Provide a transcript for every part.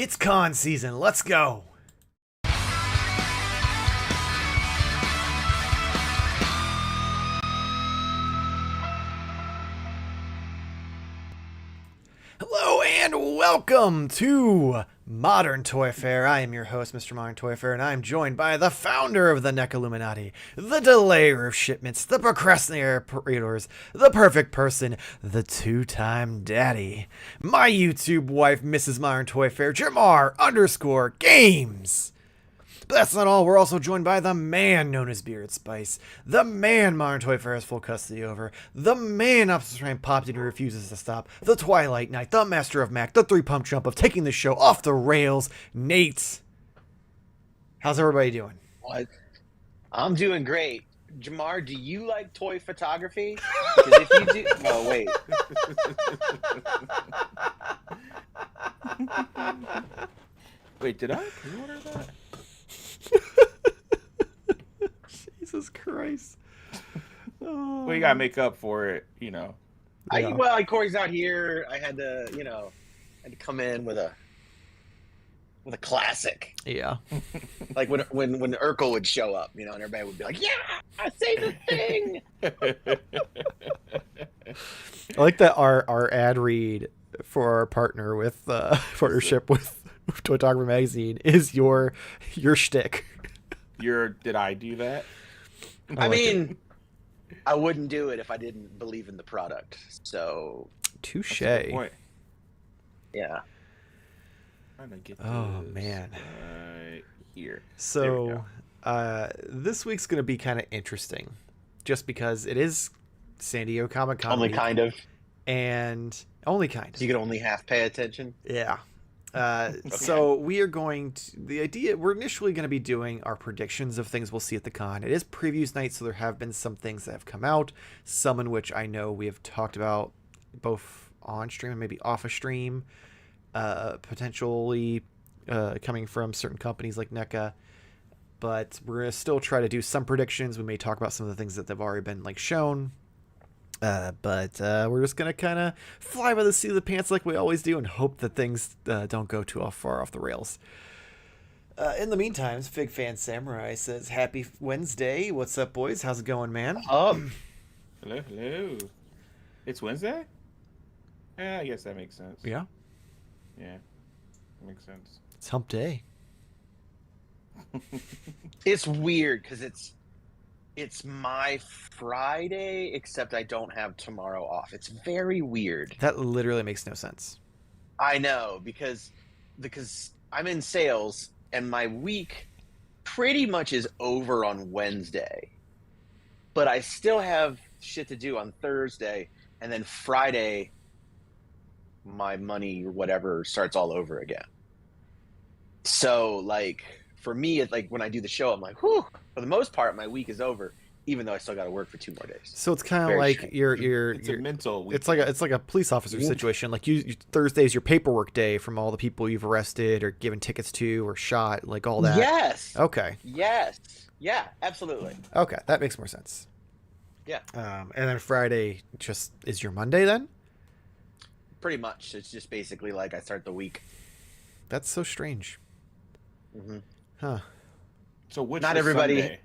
It's con season. Let's go. Hello and welcome to Modern Toy Fair. I am your host, Mr. Modern Toy Fair, and I am joined by the founder of the Neca Illuminati, the delayer of shipments, the procrastinators, the perfect person, the two-time daddy, my YouTube wife, Mrs. Modern Toy Fair, Jarmar_games. But that's not all. We're also joined by the man known as Beard Spice, the man Modern Toy Fair has full custody over, the man Optimus Prime popped in and refuses to stop, the Twilight Knight, the master of Mac, the three-pump jump of taking the show off the rails, Nate. How's everybody doing? What? I'm doing great. Jarmar, do you like toy photography? Because if you do... Oh, wait. Wait, did I pre-order that? Jesus Christ. Oh. Well, you gotta make up for it, you know. Yeah. Well, Corey's not here. I had to, come in with a classic. Yeah. Like when Urkel would show up, and everybody would be like, "Yeah, I say the thing." I like that our ad read for our partner with partnership with Toytography Magazine is your shtick. Did I do that? I mean, I wouldn't do it if I didn't believe in the product. So, touche. That's a good point. Yeah. Trying to get Oh this man. right here. So, this week's gonna be kind of interesting, just because it is San Diego Comic-Con. Only week, kind of. and only kind of. You can only half pay attention. Yeah. So we are going to, we're initially going to be doing our predictions of things we'll see at the con. It is previews night, so there have been some things that have come out, some in which I know we have talked about both on stream and maybe off a stream, potentially coming from certain companies like Neca. But we're going to still try to do some predictions. We may talk about some of the things that have already been shown. But we're just going to kind of fly by the seat of the pants like we always do and hope that things don't go too far off the rails. In the meantime, Fig Fan Samurai says, Happy Wednesday. What's up, boys? How's it going, man? Oh. Hello. It's Wednesday? Yeah, I guess that makes sense. Yeah. Yeah. Makes sense. It's hump day. It's weird because it's my Friday, except I don't have tomorrow off. It's very weird. That literally makes no sense. I know, because I'm in sales, and my week pretty much is over on Wednesday. But I still have shit to do on Thursday, and then Friday, my money or whatever starts all over again. So, for me, it's when I do the show, I'm like, whew, for the most part, my week is over, even though I still got to work for 2 more days. So it's kind of like It's a mental week. it's like a police officer situation. Like you Thursday's your paperwork day from all the people you've arrested or given tickets to or shot, all that. Yes. Okay. Yes. Yeah, absolutely. Okay, that makes more sense. Yeah. And then Friday just is your Monday then? Pretty much. It's just basically I start the week. That's so strange. Mm-hmm. Huh. So which Not is everybody. Sunday?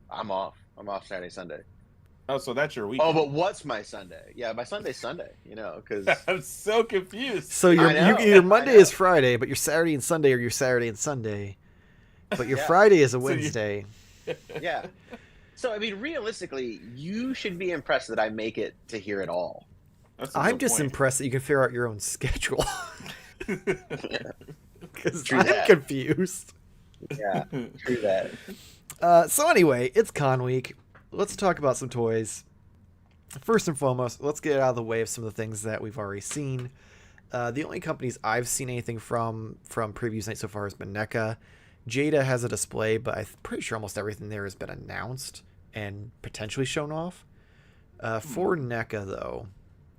I'm off. I'm off Saturday, Sunday. Oh, so that's your week. Oh, but what's my Sunday? Yeah, my Sunday's Sunday, because... I'm so confused. So your Monday is Friday, but your Saturday and Sunday are your Saturday and Sunday. But your Friday is a Wednesday. Yeah. So, I mean, realistically, you should be impressed that I make it to here at all. I'm just impressed that you can figure out your own schedule. Because I'm confused. Yeah, true that. So anyway, it's con week. Let's talk about some toys. First and foremost, let's get out of the way of some of the things that we've already seen. The only companies I've seen anything from previews night so far has been Neca. Jada has a display, but I'm pretty sure almost everything there has been announced and potentially shown off. For Neca, though,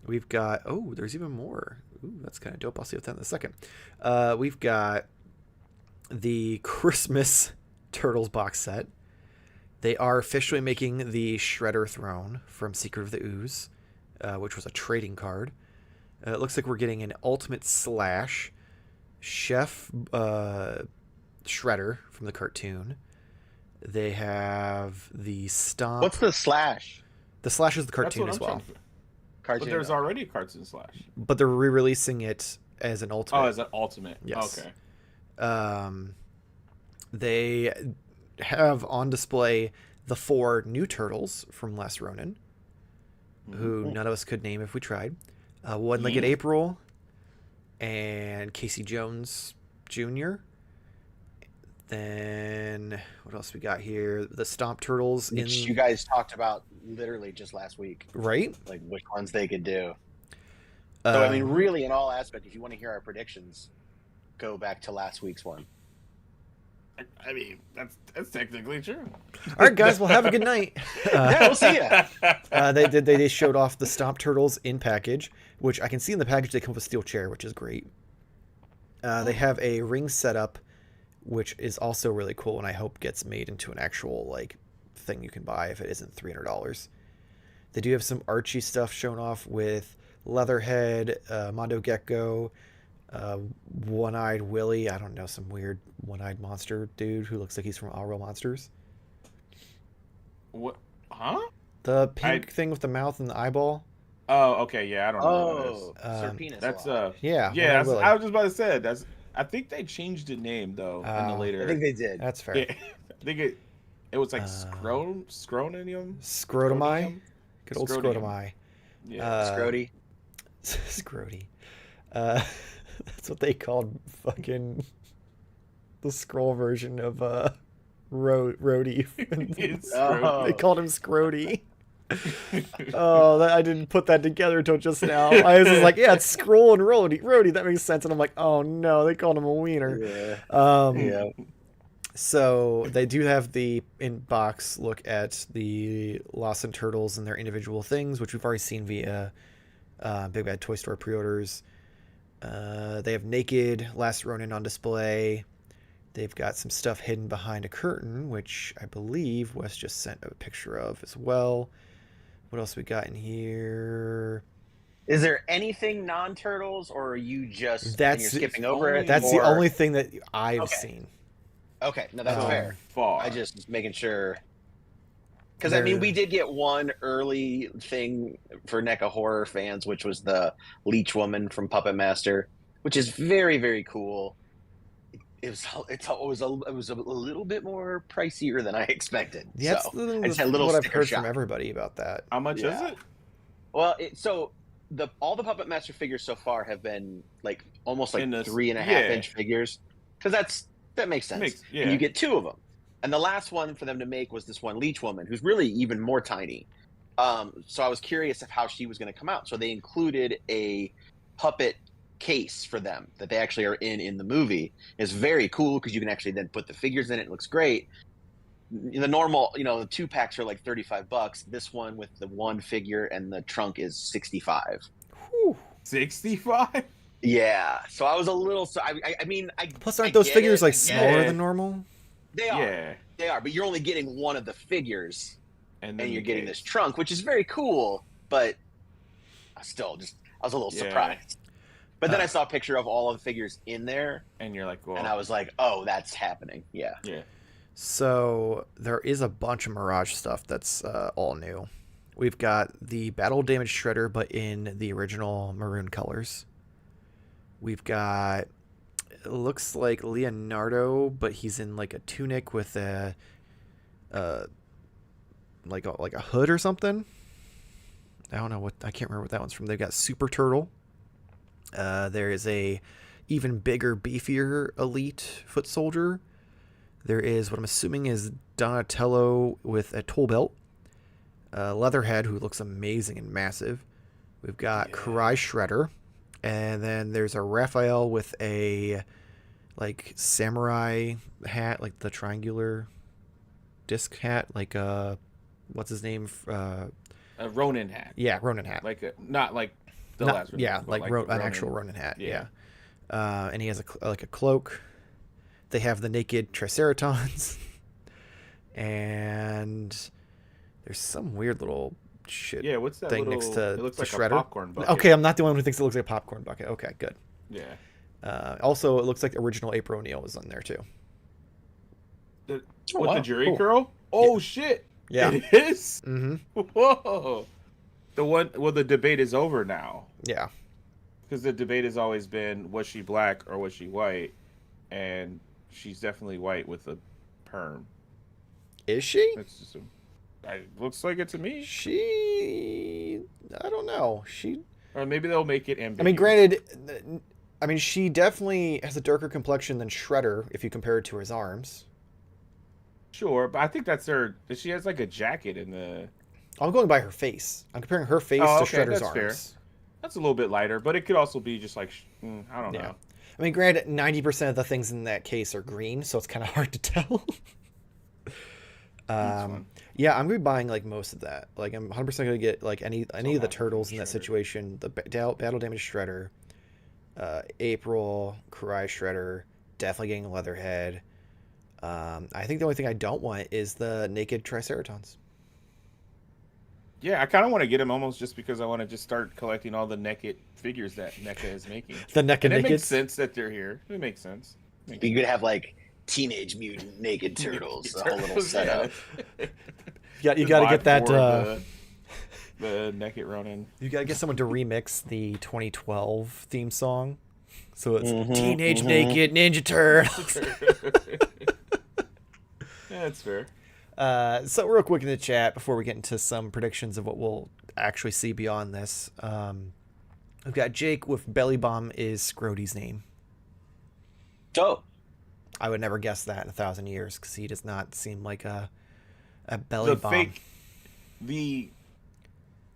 we've got... Oh, there's even more. Ooh, that's kind of dope. I'll see that in a second. We've got the Christmas Turtles box set. They are officially making the Shredder Throne from Secret of the Ooze, which was a trading card. It looks like we're getting an Ultimate Slash, Chef Shredder from the cartoon. They have the Stomp. What's the Slash The Slash is the That's cartoon what as I'm well. trying to. cartoon? But there's already a cartoon Slash. But they're re-releasing it as an ultimate. Oh, as an ultimate. Yes. Okay. They have on display the 4 new turtles from Last Ronin, who none of us could name if we tried. One-Legged April and Casey Jones Jr. Then what else we got here? The Stomp Turtles Which you guys talked about literally just last week, right? like which ones they could do. So I mean, really, in all aspects, if you want to hear our predictions, go back to last week's one. I mean, that's technically true. All right, guys, well, have a good night. Yeah, we'll see ya. They showed off the Stomp Turtles in package, which I can see in the package they come with a steel chair, which is great. They have a ring setup, which is also really cool, and I hope gets made into an actual like thing you can buy if it isn't $300. They do have some Archie stuff shown off with Leatherhead, Mondo Gecko, One-Eyed Willie. I don't know, some weird one-eyed monster dude who looks like he's from All Real Monsters. What? Huh? The pink thing with the mouth and the eyeball. Oh, okay. Yeah, I don't know what that is. Serpentis. That's Yeah. Yeah, One-Eyed Willie. I was just about to say that's. I think they changed the name though in the later. I think they did. That's fair. Yeah, I think it was like Scrotonium. Scrotomi. Good old Scrotium. Scrotomi. Yeah. Scrody. Scrody. That's what they called fucking the scroll version of Rhodey. It's They called him Scrody. I didn't put that together until just now. I was just like, yeah, it's Scroll and Rhodey. That makes sense. And I'm like, oh no, they called him a wiener. Yeah. Yeah. So they do have the in-box look at the Lawson Turtles and their individual things, which we've already seen via Big Bad Toy Store pre-orders. They have Naked, Last Ronin on display. They've got some stuff hidden behind a curtain, which I believe Wes just sent a picture of as well. What else we got in here? Is there anything non-turtles, or are you just That's you're skipping over it? That's the or- only thing that I've Okay. seen. Okay, no, that's fair. Far. I just was making sure. Because, I mean, we did get one early thing for NECA horror fans, which was the Leech Woman from Puppet Master, which is very, very cool. It was a little bit more pricier than I expected. Yeah, that's so, I just had a little what I've sticker heard shock. from everybody about that. How much is Yeah. it? Well, all the Puppet Master figures so far have been like almost like In this- 3.5-inch figures, because that makes sense. Yeah. And you get 2 of them, and the last one for them to make was this one Leech Woman, who's really even more tiny. So I was curious of how she was going to come out. So they included a puppet case for them that they actually are in the movie. It's very cool because you can actually then put the figures in it. It looks great. The normal, the 2-packs are like $35. This one with the one figure and the trunk is $65. Whew. 65. Yeah, so I was a little. So I mean, Plus, aren't those figures like smaller it. than normal? They are. Yeah. They are, but you're only getting one of the figures, And and you're the getting case. this trunk, which is very cool. But I was a little Yeah. surprised. But then I saw a picture of all of the figures in there, And you're like, well, and I was like, "Oh, that's happening." Yeah. yeah. So there is a bunch of Mirage stuff that's all new. We've got the Battle Damage Shredder, but in the original maroon colors. We've got, it looks like Leonardo, but he's in like a tunic with a like a hood or something. I don't know I can't remember what that one's from. They've got Super Turtle. There is a even bigger, beefier Elite Foot Soldier. There is what I'm assuming is Donatello with a tool belt. Leatherhead, who looks amazing and massive. We've got Karai Shredder. And then there's a Raphael with a like samurai hat, like the triangular disc hat, like what's his name? A Ronin hat. Yeah, Ronin hat. Not like the Not- last one. yeah, but like an actual Ronin hat. Yeah. Yeah. And he has a cloak. They have the naked Triceratons. And there's some weird little shit Yeah, what's that thing little, next to it looks the like shredder. a popcorn bucket. Okay, I'm not the one who thinks it looks like a popcorn bucket. Okay, good. Yeah. Also, it looks like original April O'Neil is on there too. The, Oh, what, wow, the jury cool. girl? Oh, shit. Yeah. It is? Mm-hmm. Whoa. The one, well, the debate is over now. Yeah. Because the debate has always been, was she black or was she white? And she's definitely white with a perm. Is she? That's just looks like it to me. She, I don't know. She, Or maybe they'll make it ambiguous. I mean, granted, she definitely has a darker complexion than Shredder if you compare it to his arms. Sure, but I think that's her. She has like a jacket in the. I'm going by her face. I'm comparing her face to Shredder's arms. Fair. That's a little bit lighter, but it could also be just like I don't know. I mean, granted, 90% of the things in that case are green, so it's kind of hard to tell. Yeah, I'm gonna be buying like most of that. Like, I'm 100% gonna get like any of the turtles in that situation. The battle damage Shredder, April, Karai Shredder, definitely getting Leatherhead. I think the only thing I don't want is the naked Triceratons. Yeah, I kind of want to get him almost just because I want to just start collecting all the naked figures that NECA is making. The NECA and it nakeds? makes sense that they're here. It makes sense. You could have like Teenage Mutant Naked Turtles, a whole little setup. You got to get that. The naked Ronin. You got to get someone to remix the 2012 theme song, so it's Teenage Naked Ninja Turtles. Yeah, that's fair. So real quick in the chat before we get into some predictions of what we'll actually see beyond this. We've got Jake with Belly Bomb is Scroty's name. Oh. I would never guess that in 1,000 years because he does not seem like a belly bomb.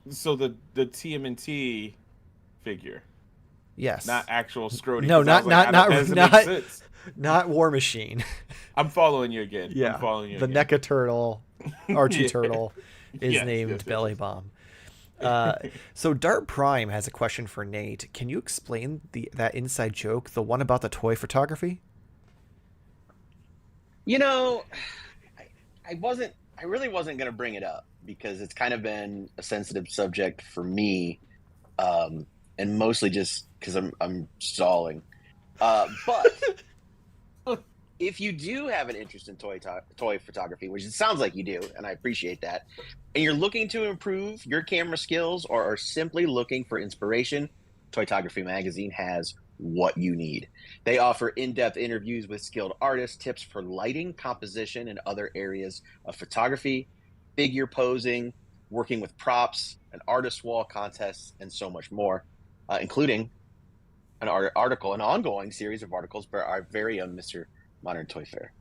So the TMNT figure. Yes. Not actual Scrody. No, not not War Machine. I'm following you again. Yeah. I'm following you the again. NECA turtle, Archie Yeah. turtle, is Yes, named yes, Belly yes. Bomb. So Dart Prime has a question for Nate. Can you explain that inside joke, the one about the toy photography? You know, I really wasn't going to bring it up because it's kind of been a sensitive subject for me, and mostly just because I'm stalling. But if you do have an interest in toy photography, which it sounds like you do, and I appreciate that, and you're looking to improve your camera skills or are simply looking for inspiration, Toytography Magazine has what you need. They offer in-depth interviews with skilled artists, tips for lighting, composition, and other areas of photography, figure posing, working with props, an artist wall contests, and so much more, including an ongoing series of articles by our very own Mr. Modern Toy Fair.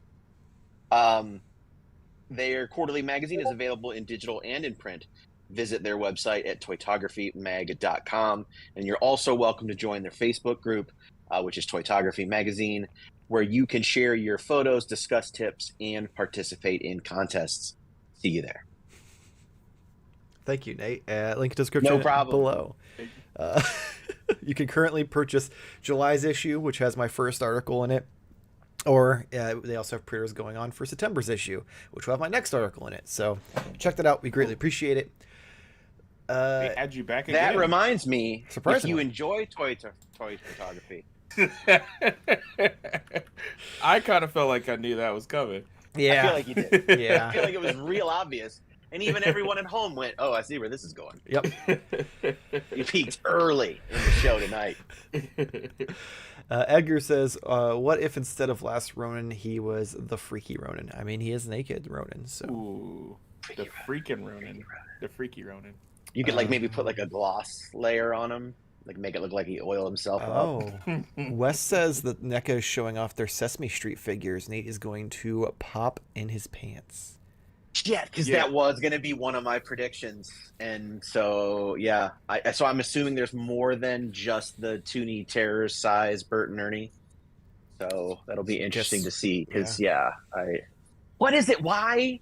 Their quarterly magazine is available in digital and in print. Visit their website at toytographymag.com, and you're also welcome to join their Facebook group, which is Toytography Magazine, where you can share your photos, discuss tips, and participate in contests. See you there. Thank you, Nate. Link in description No problem. below. You can currently purchase July's issue, which has my first article in it. Or they also have pre-orders going on for September's issue, which will have my next article in it. So check that out. We greatly appreciate it. They add you back again. That reminds me, if Surprisingly. you enjoy toy photography, I kind of felt like I knew that was coming. Yeah. I feel like you did. Yeah. I feel like it was real obvious. And even everyone at home went, oh, I see where this is going. Yep. You peaked early in the show tonight. Edgar says, what if instead of Last Ronin, he was the Freaky Ronin? I mean, he is naked Ronin, so. Ooh, the freaking Ronin. The freaky Ronin. You could maybe put like a gloss layer on him, like make it look like he oiled himself up. Oh. Wes says that NECA is showing off their Sesame Street figures. Nate is going to pop in his pants. Yeah, because that was going to be one of my predictions, and so so I'm assuming there's more than just the Toonie Terror size Bert and Ernie. So that'll be interesting to see. Because what is it? Why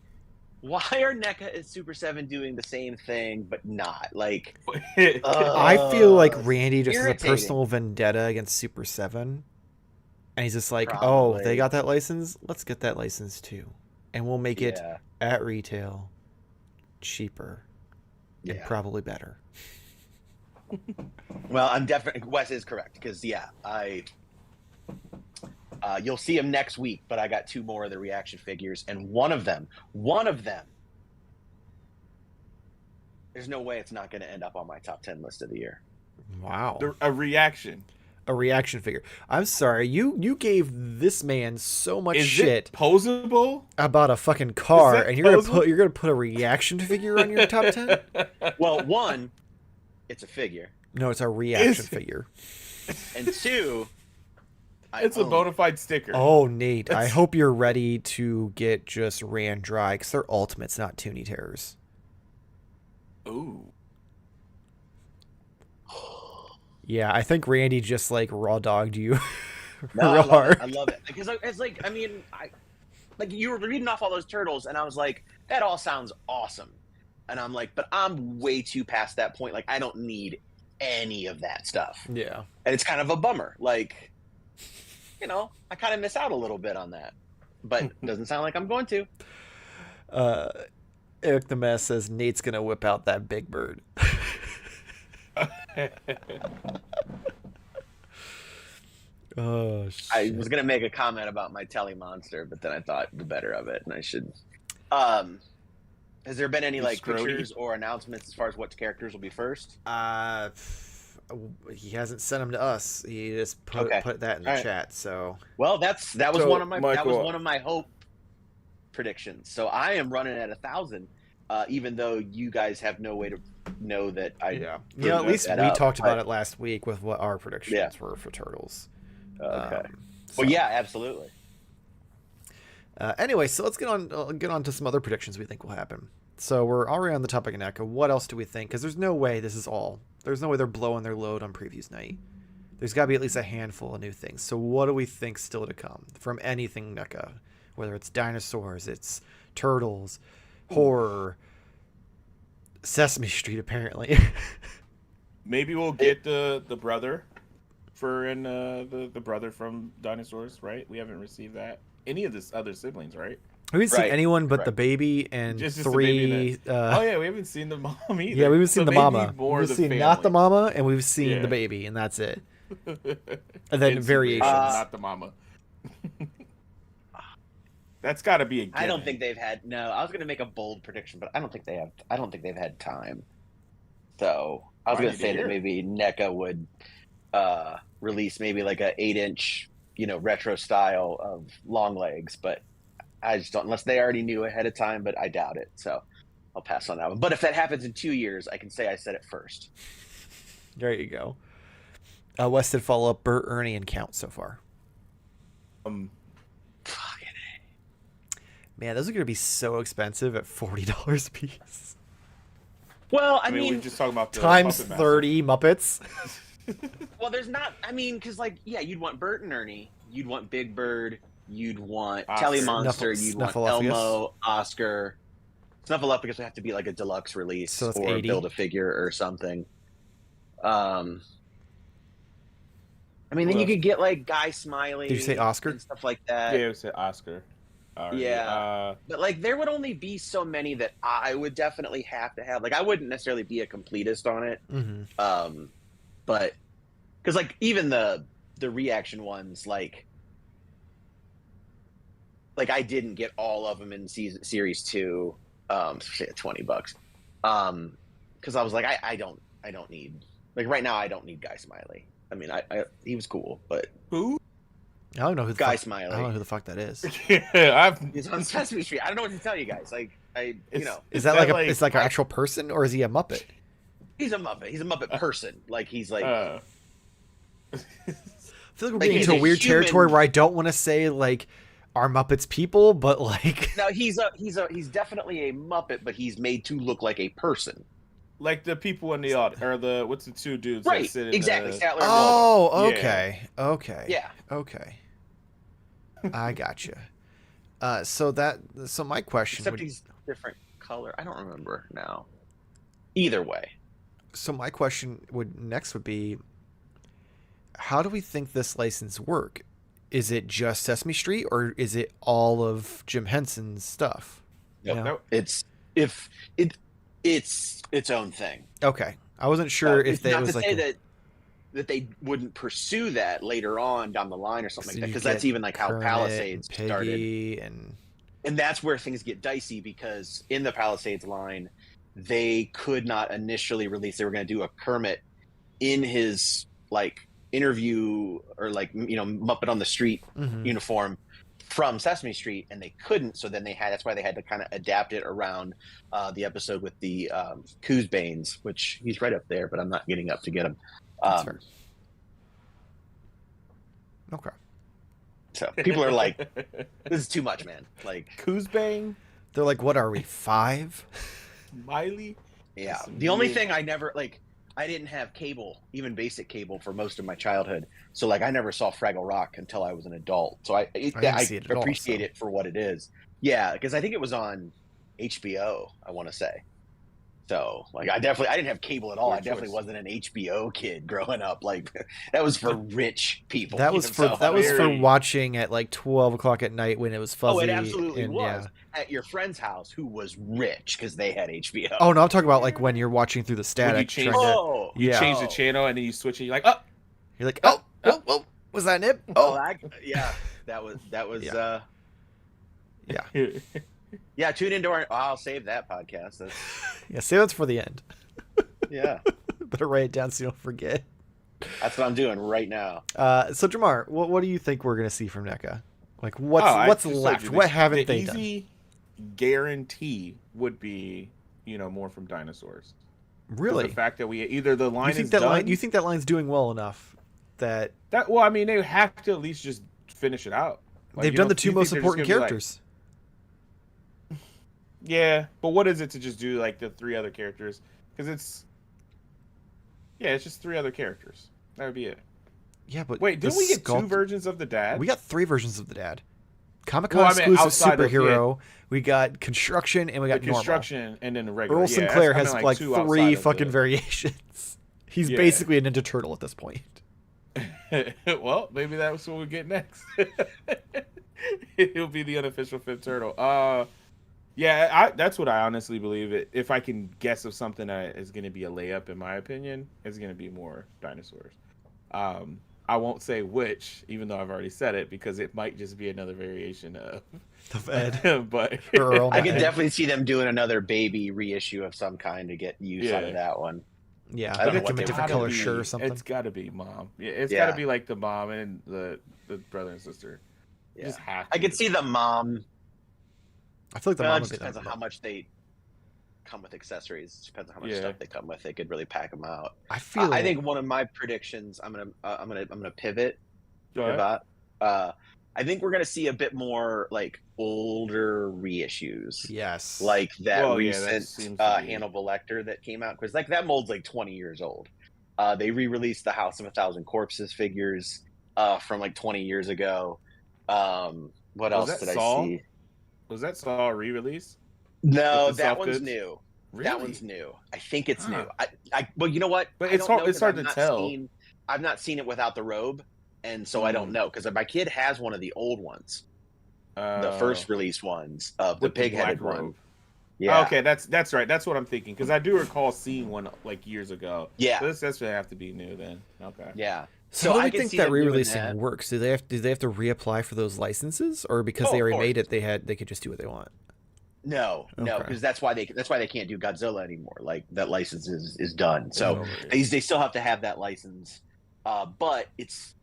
are NECA and Super 7 doing the same thing but not like? I feel like Randy just has a irritating. personal vendetta against Super 7, and he's just like, Probably. oh, they got that license, let's get that license too, and we'll make it at retail cheaper and probably better. Well, I'm definitely Wes is correct because You'll see them next week, but I got 2 more of the reaction figures, and one of them, there's no way it's not going to end up on my top 10 list of the year. Wow. A reaction. A reaction figure. I'm sorry. You gave this man so much Is shit it posable? about a fucking car, that and posable? you're gonna put a reaction figure on your top 10? Well, 1, it's a figure, No, it's a reaction figure. and 2, It's a bona fide sticker. Oh, Nate, I hope you're ready to get just ran dry, because they're ultimates, not Toonie Terrors. Ooh. Yeah, I think Randy just like raw dogged you. No, real hard. I love it because it's like, I mean, like you were reading off all those turtles, and I was like, that all sounds awesome, and I'm like, but I'm way too past that point. Like, I don't need any of that stuff. Yeah. And it's kind of a bummer. Like, you know, I kind of miss out a little bit on that, but it doesn't sound like I'm going to. Eric the Mess says Nate's gonna whip out that big bird. Oh, shit. I was gonna make a comment about my Telly Monster, but then I thought the better of it, and I should. Has there been any like pictures or announcements as far as what characters will be first? He hasn't sent them to us. He just put that in the chat. So well, that was one of my Michael, that was one of my hope predictions. So I am running at 1,000, even though you guys have no way to know that I. Yeah, at least we talked about it last week with what our predictions were for turtles. Okay. Well, yeah, absolutely. Anyway, so let's get on to some other predictions we think will happen. So we're already on the topic of NECA. What else do we think? Because there's no way this is all. There's no way they're blowing their load on previews night. There's got to be at least a handful of new things. So what do we think still to come from anything NECA? Whether it's dinosaurs, it's turtles, horror, Sesame Street, apparently. Maybe we'll get the brother the brother from Dinosaurs, right? We haven't received that. Any of the other siblings, right? We haven't seen anyone but the baby and just 3. the baby oh yeah, we haven't seen the mom either. Yeah, we haven't seen the mama. We've seen family. not the mama, and we've seen the baby, and that's it. And then variations. Not the mama. That's got to be a given. I don't think they've had. No, I was going to make a bold prediction, but I don't think they have. I don't think they've had time. So I was going to say that maybe NECA would release maybe like a 8-inch, retro style of long legs, but I just don't, unless they already knew ahead of time, but I doubt it. So I'll pass on that one. But if that happens in 2 years, I can say I said it first. There you go. Wes did follow up Bert, Ernie, and Count so far. Man, those are going to be so expensive at $40 a piece. Well, I mean we're just talking about the times 30 Muppets. Well, there's not. I mean, because you'd want Bert and Ernie, you'd want Big Bird, you'd want Telly Monster, you'd want Elmo, Oscar. Snuffleupagus would have to be like a deluxe release or 80. Build a figure or something. I mean, then you could get like Guy Smiley. Did you say Oscar? And stuff like that. Yeah, you said Oscar. Yeah, but there would only be so many that I would definitely have to have. Like, I wouldn't necessarily be a completist on it. Mm-hmm. But because even the reaction ones, like I didn't get all of them in series 2, especially at $20. Because I was like, I don't need, like, right now I don't need Guy Smiley. I mean, he was cool, but who? I don't know who Guy Smiley. I don't know who the fuck that is. Yeah, he's on Sesame Street. I don't know what to tell you guys. Like, is that it's like an actual person, or is he a Muppet? He's a Muppet. He's a Muppet person. Like, he's like. I feel like we're getting into a weird territory where I don't want to say like are Muppets people, but like. No, he's definitely a Muppet, but he's made to look like a person. Like the people in the audience, or what's the 2 dudes? Right, that sit in exactly. Statler and oh, okay, yeah. Okay. Yeah. Okay. I gotcha. So my question. Except he's different color. I don't remember now. Either way. So my question would be, how do we think this license work? Is it just Sesame Street, or is it all of Jim Henson's stuff? No, it's its own thing. Okay, I wasn't sure if that was to like say that that they wouldn't pursue that later on down the line or something So like that, you because that's get even like how Kermit Palisades and started. Piggy and that's where things get dicey, because in the Palisades line, they could not initially release. They were going to do a Kermit in his like interview or like Muppet on the Street uniform from Sesame Street, and they couldn't. So then that's why they had to kind of adapt it around the episode with the Coosbanes, which he's right up there, but I'm not getting up to get him. That's fair. Okay. So people are like, this is too much, man. Like Coosbang, They're like, what are we, 5? Miley. Yeah. The only thing I never I didn't have cable, even basic cable, for most of my childhood. So like I never saw Fraggle Rock until I was an adult. So I appreciate it for what it is. Yeah, because I think it was on HBO, I want to say. So like I didn't have cable at all. I definitely wasn't an HBO kid growing up. Like that was for rich people. That was for watching at like 12 o'clock at night when it was fuzzy. Oh, it absolutely was. Yeah. At your friend's house who was rich because they had HBO. Oh no, I'm talking about like when you're watching through the static. You change the channel and then you switch it. You're like, oh, was that Nip? Oh, yeah, that was yeah. Yeah, tune into our. I'll save that podcast. Yeah, save it for the end. Yeah, better write it down so you don't forget. That's what I'm doing right now. So Jarmar, what do you think we're gonna see from NECA? Like, what's left? What haven't they done? The easy guarantee would be, more from dinosaurs. Really? The fact that we either the line is done. You think that line's doing well enough that? Well, I mean, they have to at least just finish it out. Like, they've done the 2 most important characters. Yeah, but what is it to just do like the 3 other characters? Because it's just 3 other characters. That would be it. Yeah, but wait, didn't we get 2 versions of the dad? We got 3 versions of the dad. Comic-Con exclusive superhero. We got construction and we got construction and then the regular. Earl Sinclair has like 3 fucking variations. He's basically a Ninja Turtle at this point. Well, maybe that's what we get next. He'll be the unofficial 5th turtle. Yeah, that's what I honestly believe. If I can guess of something that is going to be a layup, in my opinion, it's going to be more dinosaurs. I won't say which, even though I've already said it, because it might just be another variation of Ed. But I could definitely see them doing another baby reissue of some kind to get use out of that one. Yeah, I don't know what a different color shirt or something. It's got to be mom. Yeah, it's got to be like the mom and the brother and sister. Yeah. Just have to. I could see the mom. I feel like the mom just depends on how much they come with accessories. It depends on how much stuff they come with. They could really pack them out. I think one of my predictions. I'm gonna pivot. I think we're gonna see a bit more like older reissues. Yes, like that recent Hannibal Lecter that came out, because like that mold's like 20 years old. They re-released the House of a Thousand Corpses figures from like 20 years ago. What else did I see? Was that Saw re-release? No, that one's new. Really? That one's new. I think it's new. Well, you know what? But it's hard to tell. I've not seen it without the robe, and so I don't know, because my kid has one of the old ones, the first release ones of the pig-headed one. Yeah. Okay, that's right. That's what I'm thinking, because I do recall seeing one like years ago. Yeah. So that's gonna have to be new then. Okay. Yeah. So how do you think that re-releasing works? Do they have to reapply for those licenses, or because they already made it, they could just do what they want? No, because that's why they can't do Godzilla anymore. Like that license is done. So they still have to have that license, but it's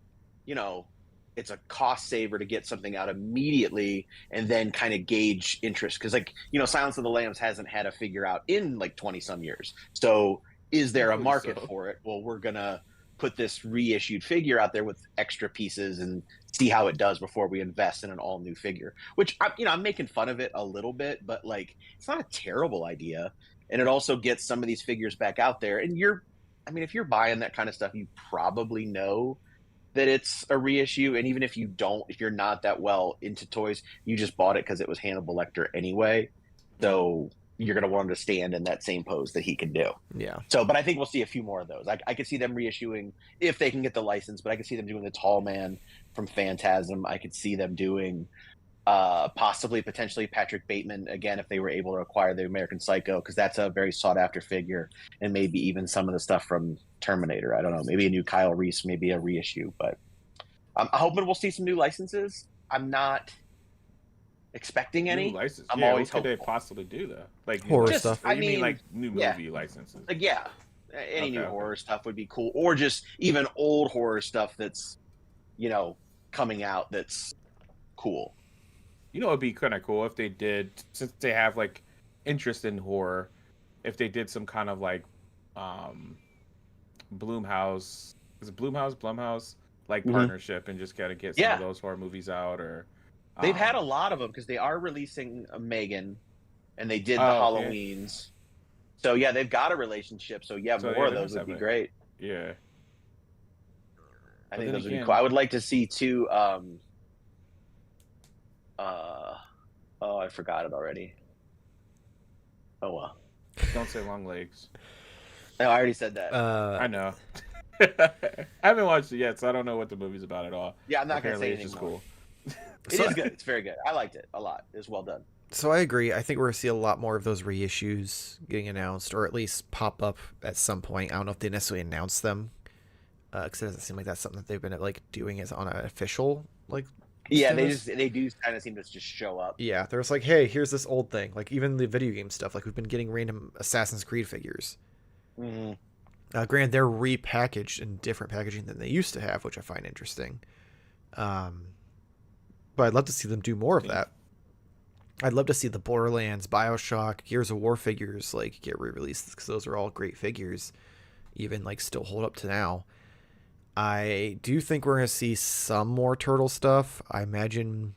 it's a cost saver to get something out immediately and then kind of gauge interest, because Silence of the Lambs hasn't had a figure out in like 20 some years. So is there a market for it? Well, we're gonna put this reissued figure out there with extra pieces and see how it does before we invest in an all new figure, which I'm making fun of it a little bit, but like, it's not a terrible idea. And it also gets some of these figures back out there. And if you're buying that kind of stuff, you probably know that it's a reissue. And even if you're not that well into toys, you just bought it because it was Hannibal Lecter anyway. So you're going to want him to stand in that same pose that he can do. Yeah. So, but I think we'll see a few more of those. I could see them reissuing if they can get the license, but I could see them doing the Tall Man from Phantasm. I could see them doing Possibly, potentially Patrick Bateman again if they were able to acquire the American Psycho, because that's a very sought after figure, and maybe even some of the stuff from Terminator. I don't know, maybe a new Kyle Reese, maybe a reissue. But I'm hoping we'll see some new licenses. I'm not expecting any. New license. I'm Yeah, always what could they hopeful. possibly do though? Like Horror new stuff. Or you mean like new yeah. movie licenses? Like any new Okay. horror stuff would be cool, or just even old horror stuff that's coming out that's cool. You know, it'd be kind of cool if they did, since they have like interest in horror, if they did some kind of like Blumhouse, is it Blumhouse like partnership, and just gotta get some of those horror movies out. Or they've had a lot of them, because they are releasing Megan, and they did the Halloweens. So yeah, they've got a relationship. So more of those would be great. Yeah, I think those would be cool. I would like to see too. I forgot it already. Oh well. Don't say long legs. No, I already said that. I know. I haven't watched it yet, so I don't know what the movie's about at all. Yeah, I'm not going to say anything. It's just cool. It is good. It's very good. I liked it a lot. It was well done. So I agree. I think we're going to see a lot more of those reissues getting announced, or at least pop up at some point. I don't know if they necessarily announce them, because it doesn't seem like that's something that they've been like doing as on an official like. Yeah, they do kind of seem to just show up. Yeah, they're just like, hey, here's this old thing. Like even the video game stuff. Like we've been getting random Assassin's Creed figures. Granted, they're repackaged in different packaging than they used to have, which I find interesting. But I'd love to see them do more of that. I'd love to see the Borderlands, BioShock, Gears of War figures like get re-released, because those are all great figures, even like still hold up to now. I do think we're going to see some more Turtle stuff. I imagine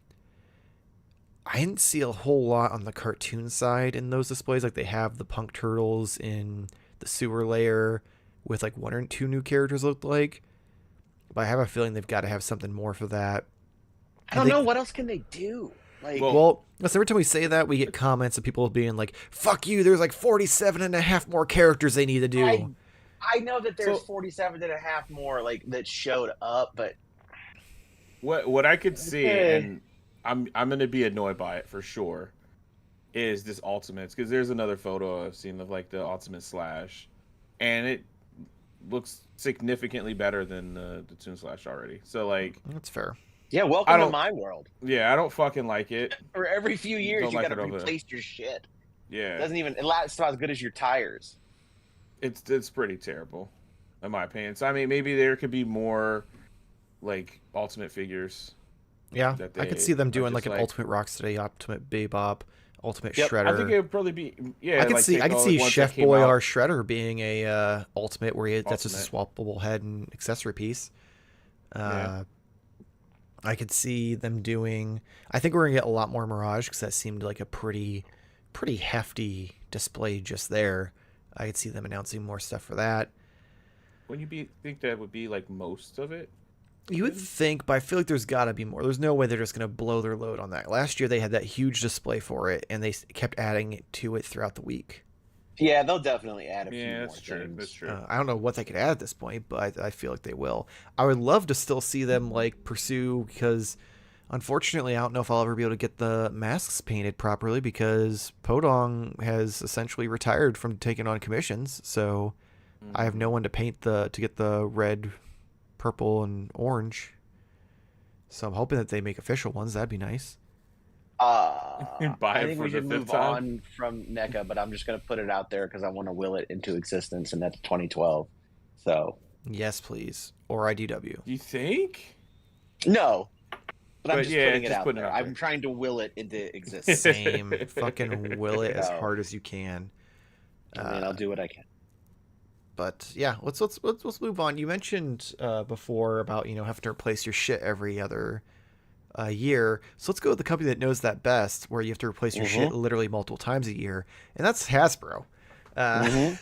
I didn't see a whole lot on the cartoon side in those displays. Like they have the Punk Turtles in the sewer layer with like 1 or 2 new characters looked like. But I have a feeling they've got to have something more for that. I don't know. What else can they do? Like, well, every time we say that, we get comments of people being like, fuck you, there's like 47 and a half more characters they need to do. I know that there's 47 and a half more like that showed up, but what I could see, and I'm gonna be annoyed by it for sure, is this Ultimates, because there's another photo I've seen of like the Ultimate Slash, and it looks significantly better than the Toon Slash already. So like that's fair. Yeah, welcome to my world. Yeah, I don't fucking like it. For every few years, you gotta replace your shit. Yeah, it lasts about as good as your tires. It's pretty terrible, in my opinion. So I mean, maybe there could be more, like Ultimate figures. Yeah, I could see them doing like an Ultimate Rocksteady, Ultimate Bebop, Ultimate Shredder. I think it would probably be. Yeah, I could see Chef Boyardee Shredder being a Ultimate, where that's just a swappable head and accessory piece. I could see them doing. I think we're gonna get a lot more Mirage, because that seemed like a pretty hefty display just there. I could see them announcing more stuff for that. Wouldn't you think that would be like most of it? You would think, but I feel like there's got to be more. There's no way they're just going to blow their load on that. Last year they had that huge display for it, and they kept adding to it throughout the week. Yeah, they'll definitely add a few more that's true. things. That's true. I don't know what they could add at this point, but I feel like they will. I would love to still see them like pursue, because unfortunately I don't know if I'll ever be able to get the masks painted properly, because Podong has essentially retired from taking on commissions, so I have no one to paint to get the red, purple, and orange. So I'm hoping that they make official ones. That'd be nice. I think we should move on from NECA, but I'm just going to put it out there because I want to will it into existence, and that's 2012. So yes, please, or IDW. You think? No, but I'm just putting it just out there. I'm trying to will it into existence. Same, fucking will it as hard as you can. And I'll do what I can. But yeah, let's move on. You mentioned before about having to replace your shit every other year. So let's go with the company that knows that best, where you have to replace your shit literally multiple times a year, and that's Hasbro.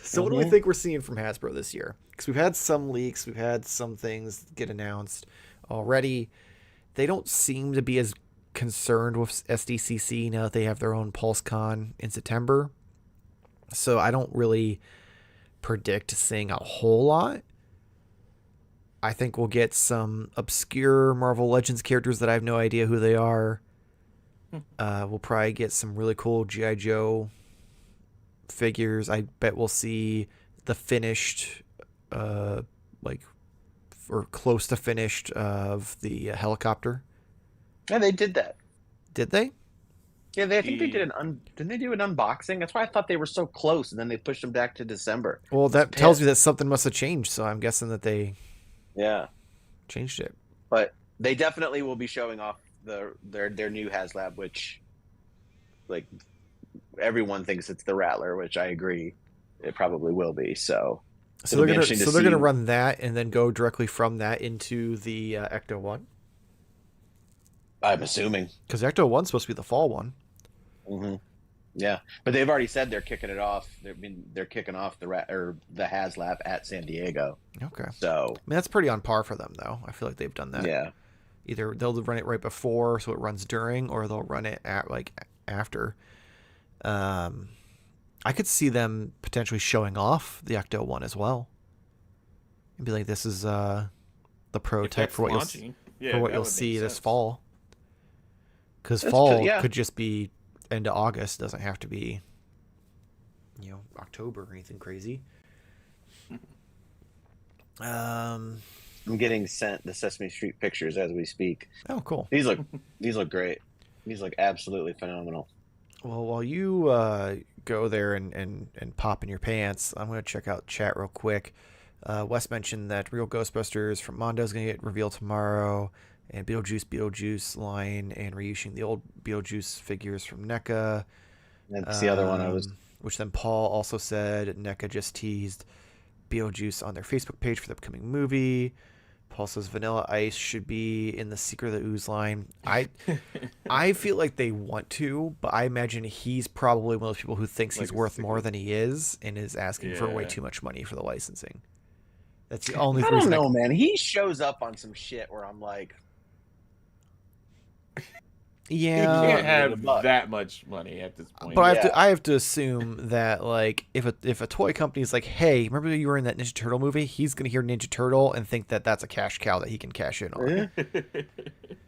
So what do we think we're seeing from Hasbro this year? Because we've had some leaks, we've had some things get announced already. They don't seem to be as concerned with SDCC now that they have their own PulseCon in September. So I don't really predict seeing a whole lot. I think we'll get some obscure Marvel Legends characters that I have no idea who they are. We'll probably get some really cool G.I. Joe figures. I bet we'll see the finished, like, or close to finished of the helicopter. Yeah, they did that. Did they? Yeah, I think they did didn't they do an unboxing? That's why I thought they were so close, and then they pushed them back to December. Well, that tells me that something must have changed, so I'm guessing that they changed it. But they definitely will be showing off their new HasLab, which, like, everyone thinks it's the Rattler, which I agree, it probably will be. So they're gonna run that and then go directly from that into the Ecto 1. I'm assuming, because Ecto 1's supposed to be the fall one. Mm-hmm. Yeah, but they've already said they're kicking it off. They're kicking off the HasLab at San Diego. Okay. So I mean, that's pretty on par for them, though. I feel like they've done that. Yeah. Either they'll run it right before, so it runs during, or they'll run it at after. I could see them potentially showing off the Ecto 1 as well, and be like, "This is the prototype for what you'll see this fall." Because fall could just be end of August. Doesn't have to be, October or anything crazy. I'm getting sent the Sesame Street pictures as we speak. Oh, cool. These look great. These look absolutely phenomenal. Well, while you go there and pop in your pants, I'm going to check out chat real quick. Wes mentioned that Real Ghostbusters from Mondo is going to get revealed tomorrow, and Beetlejuice line, and reissuing the old Beetlejuice figures from NECA. That's the other one I was. Which then Paul also said NECA just teased Beetlejuice on their Facebook page for the upcoming movie. Paul says Vanilla Ice should be in the Secret of the Ooze line. I feel like they want to, but I imagine he's probably one of those people who thinks he's worth more than he is and is asking for way too much money for the licensing. That's the only reason. I don't know, man. He shows up on some shit where I'm like, yeah, you can't have that much money at this point. But I have to assume that, like, if a toy company is like, hey, remember you were in that Ninja Turtle movie? He's gonna hear Ninja Turtle and think that that's a cash cow that he can cash in on.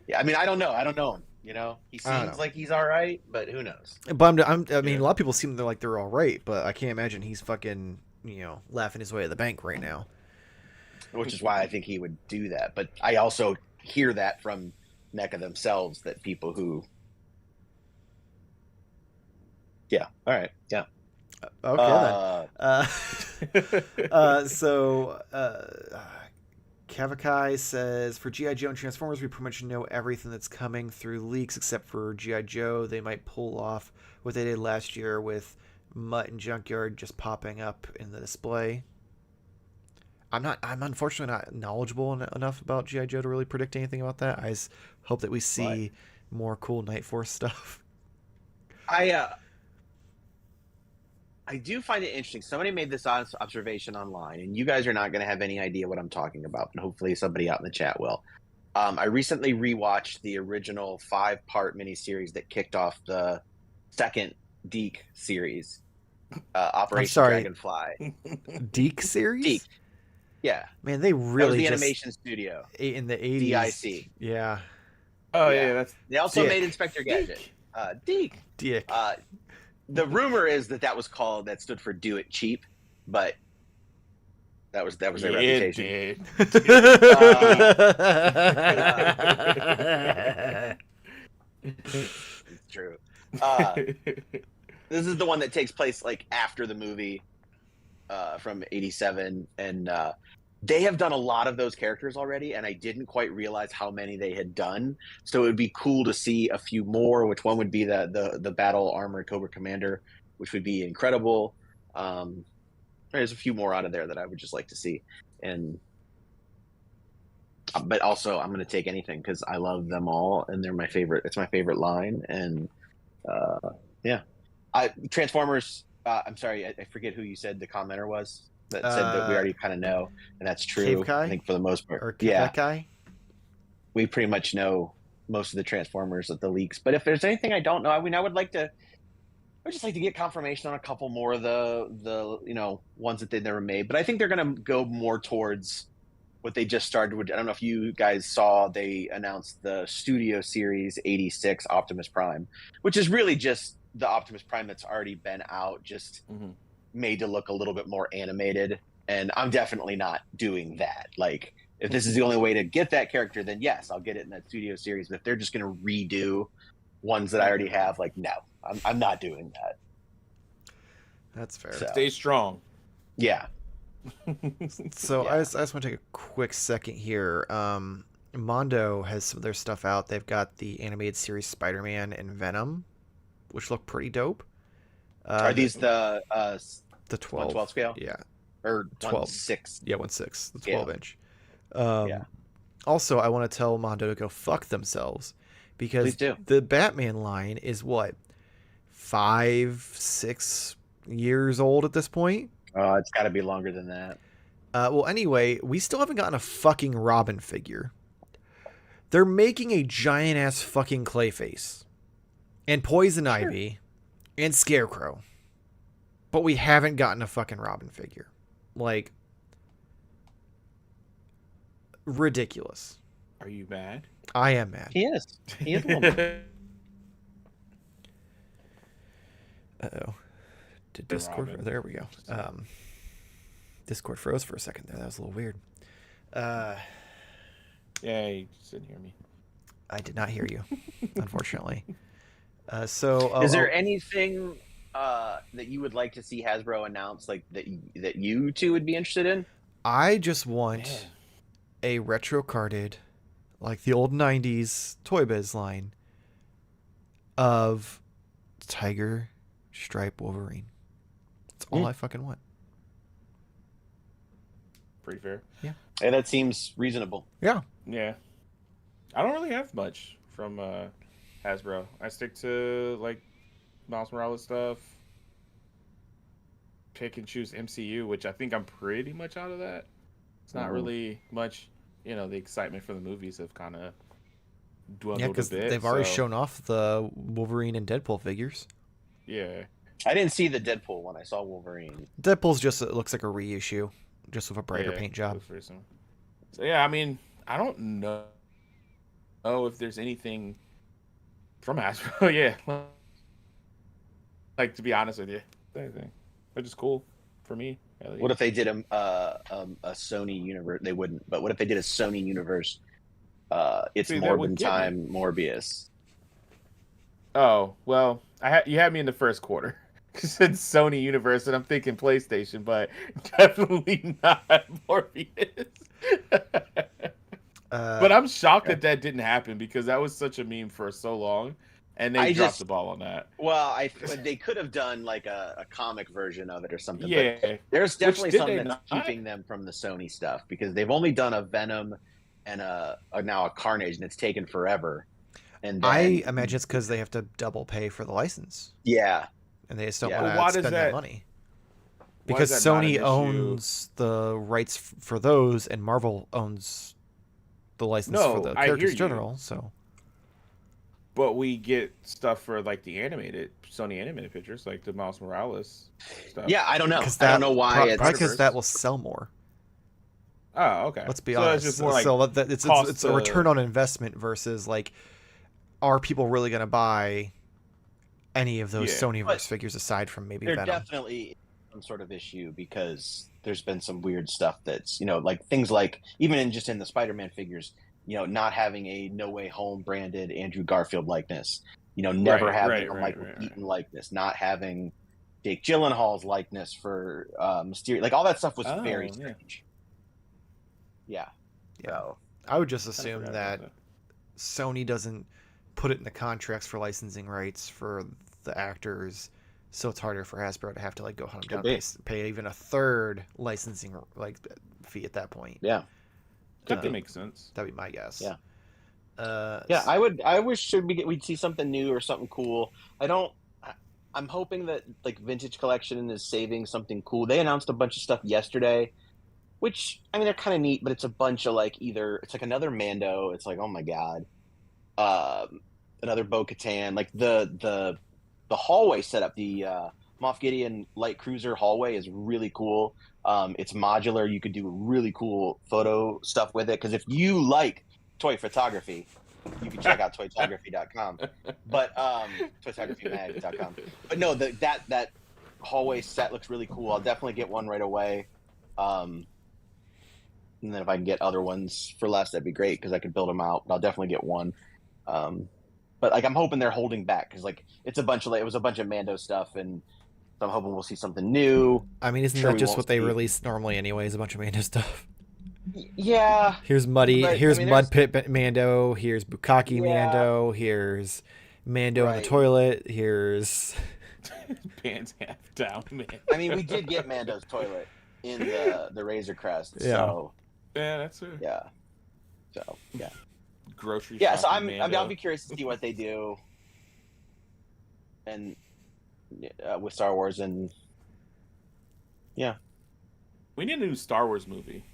Yeah, I mean, I don't know him. He seems like he's all right, but who knows? But I mean, a lot of people seem they're all right, but I can't imagine he's fucking laughing his way to the bank right now. Which is why I think he would do that. But I also hear that from NECA themselves, that people who all right, okay then. So Kavakai says, for G.I. Joe and Transformers, we pretty much know everything that's coming through leaks except for G.I. Joe. They might pull off what they did last year with Mutt and Junkyard just popping up in the display. I'm unfortunately not knowledgeable enough about G.I. Joe to really predict anything about that. I just hope that we see more cool Night Force stuff. I do find it interesting. Somebody made this observation online, and you guys are not going to have any idea what I'm talking about, but hopefully somebody out in the chat will. I recently rewatched the original 5-part miniseries that kicked off the second Deke series, Operation Dragonfly. Deke series? Deke. Yeah. Man, they really that was the animation studio in the 80s. DIC. Yeah. Oh, yeah. They also made Inspector Gadget. Deke. The rumor is that that stood for Do It Cheap, but that was their reputation. It's true. This is the one that takes place like after the movie from '87, and they have done a lot of those characters already, and I didn't quite realize how many they had done. So it would be cool to see a few more. Which one would be the Battle Armored Cobra Commander, which would be incredible. There's a few more out of there that I would just like to see, but also I'm going to take anything because I love them all, and they're my favorite. It's my favorite line, and Transformers. I'm sorry, I forget who you said the commenter was that said that we already kind of know, and that's true. I think for the most part, that guy. We pretty much know most of the Transformers at the leaks. But if there's anything I don't know, I would just like to get confirmation on a couple more of the ones that they never made. But I think they're going to go more towards what they just started with. I don't know if you guys saw, they announced the Studio Series 86 Optimus Prime, which is really just the Optimus Prime that's already been out, just made to look a little bit more animated. And I'm definitely not doing that. Like, if this is the only way to get that character, then yes, I'll get it in that Studio Series. But if they're just going to redo ones that I already have, like, no, I'm not doing that. That's fair. So, Stay strong. yeah. So Yeah. I just want to take a quick second here. Mondo has some of their stuff out. They've got the animated series Spider-Man and Venom, which look pretty dope. Are these the 12 1/12 scale? Yeah, Or 12. 1/6? yeah, 1/6, the Scale. 12-inch. Yeah. Also, I want to tell Mondo to go fuck themselves because Please do. the Batman line is what, 5-6 years old at this point. It's got to be longer than that. Well, anyway, we still haven't gotten a fucking Robin figure. They're making a giant ass fucking Clayface and Poison Ivy and Scarecrow, but we haven't gotten a fucking Robin figure. Like, ridiculous. Are you mad? I am mad. He is. He is a little bit. Uh-oh. Did Discord... Robin. There we go. Discord froze for a second there. That was a little weird. Yeah, you just didn't hear me. I did not hear you, unfortunately. So... Is there anything that you would like to see Hasbro announce, like that you two would be interested in? I just want Yeah. a retro carded, like the old 90s Toy Biz line of Tiger Stripe Wolverine. That's all I fucking want. Pretty fair. And that seems reasonable. Yeah. Yeah. I don't really have much from Hasbro. I stick to like Miles Morales stuff. Pick and choose MCU, which I think I'm pretty much out of that. It's not really much, the excitement for the movies have kind of dwindled Yeah, a because bit. they've already so, shown off the Wolverine and Deadpool figures. Yeah. I didn't see the Deadpool when I saw Wolverine. Deadpool's just, it looks like a reissue, just with a brighter paint job. looks pretty similar. So yeah, I mean, I don't know if there's anything from Hasbro. Yeah. Like, to be honest with you, anything. They're just cool for me. At least. What if they did a Sony universe? They wouldn't. But what if they did a Sony universe? It's See, that would Morbin get me. Time Morbius. Oh well, you had me in the first quarter. You said Sony Universe, and I'm thinking PlayStation, but definitely not Morbius. But I'm shocked that didn't happen because that was such a meme for so long, and they dropped the ball on that. Well, they could have done like a comic version of it or something. Yeah, but there's definitely did something they that's not? keeping them from the Sony stuff because they've only done a Venom and now a Carnage, and it's taken forever. And then, I imagine it's because they have to double pay for the license, yeah, and they just don't Yeah. want Well, why to does spend that that- money. why Because is that not an Sony issue? owns the rights for those, and Marvel owns the license for the I hear characters in you. general. So But we get stuff for like the animated Sony animated pictures, like the Miles Morales stuff. yeah. I don't know. because I don't know why probably it's because that will sell more. Oh, okay. Let's be so honest. It's just more like so it's cost a return to- on investment versus like, are people really going to buy any of those Yeah. Sonyverse But figures aside from maybe there Venom? definitely is some sort of issue because there's been some weird stuff that's like things like even in the Spider-Man figures, not having a No Way Home branded Andrew Garfield likeness, never Right, having right, a right, Michael right. Keaton likeness, not having Jake Gyllenhaal's likeness for Mysterio, like all that stuff was very Oh, yeah. strange. Yeah. Yeah. So I would just Kinda assume forgot that about Sony doesn't put it in the contracts for licensing rights for the actors, so it's harder for Hasbro to have to like go hunt them Could down, be. pay even a third licensing fee at that point. yeah. That makes sense. That'd be my guess. Yeah. Uh, Yeah, I wish we'd see something new or something cool. I'm hoping that like Vintage Collection is saving something cool. They announced a bunch of stuff yesterday, which I mean they're kind of neat, but it's a bunch of like it's like another Mando. It's like, oh my god, another Bo-Katan. Like the hallway setup, the Moff Gideon light cruiser hallway is really cool. It's modular. You could do really cool photo stuff with it. Because if you like toy photography, you can check out toytography.com. But toytographymag.com. But no, that hallway set looks really cool. I'll definitely get one right away. And then if I can get other ones for less, that'd be great because I could build them out. But I'll definitely get one. But like I'm hoping they're holding back because like it was a bunch of Mando stuff, and so I'm hoping we'll see something new. I mean, isn't that just what they release normally anyways? A bunch of Mando stuff. Yeah. Here's Mud Pit Mando. Here's Bukkake Mando. Here's Mando in the toilet. Here's pants half down, man. I mean, we did get Mando's toilet in the Razor Crest. Yeah. So yeah, that's it. Yeah. So yeah. Grocery. Yeah. So I'll be curious to see what they do. And with Star Wars and yeah, we need a new Star Wars movie.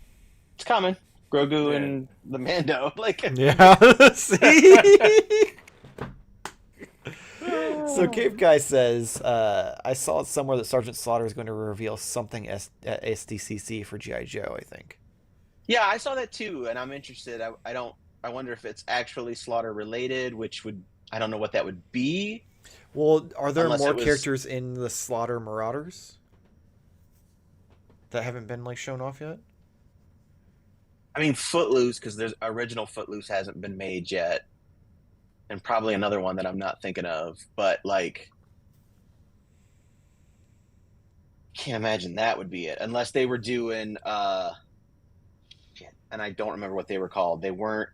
It's coming. Grogu and the Mando. Like yeah. See. So Cave Guy says, I saw it somewhere that Sergeant Slaughter is going to reveal something at SDCC for G.I. Joe, I think. Yeah, I saw that too, and I'm interested. I wonder if it's actually Slaughter related, which I don't know what that would be. Well, are there more characters in the Slaughter Marauders that haven't been like shown off yet? I mean, Footloose, because there's original Footloose hasn't been made yet. And probably another one that I'm not thinking of. But, like, can't imagine that would be it. Unless they were doing, and I don't remember what they were called. They weren't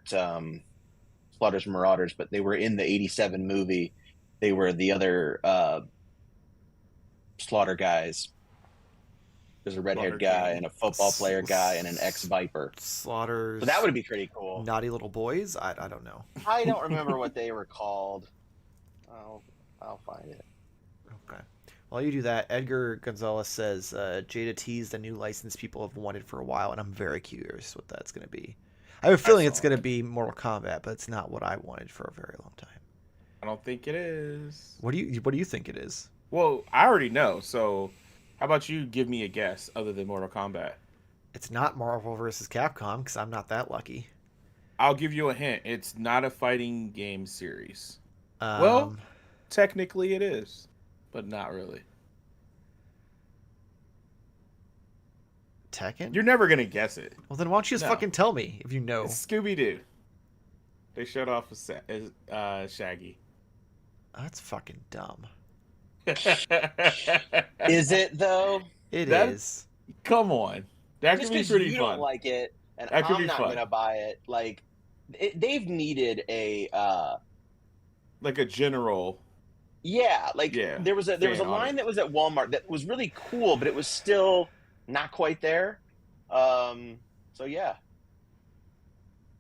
Slaughter's Marauders, but they were in the 87 movie. They were the other Slaughter guys. There's a red-haired guy and a football player guy and an ex-Viper. Slaughters. So that would be pretty cool. Naughty Little Boys? I don't know. I don't remember what they were called. I'll find it. Okay. While you do that, Edgar Gonzalez says, Jada teased a new license people have wanted for a while, and I'm very curious what that's going to be. I have a feeling it's going to be Mortal Kombat, but it's not what I wanted for a very long time. I don't think it is. What do you think it is? Well, I already know, so... How about you give me a guess other than Mortal Kombat? It's not Marvel vs. Capcom because I'm not that lucky. I'll give you a hint. It's not a fighting game series. Well, technically it is, but not really. Tekken? You're never going to guess it. Well, then why don't you just fucking tell me if you know? It's Scooby-Doo. They showed off as Shaggy. That's fucking dumb. Is it though? It is. Come on, that could be pretty you fun. Don't like it, and that could I'm be not fun. gonna buy it. Like, they've needed a like a general. Yeah, like there was a line that was at Walmart that was really cool, but it was still not quite there. So yeah.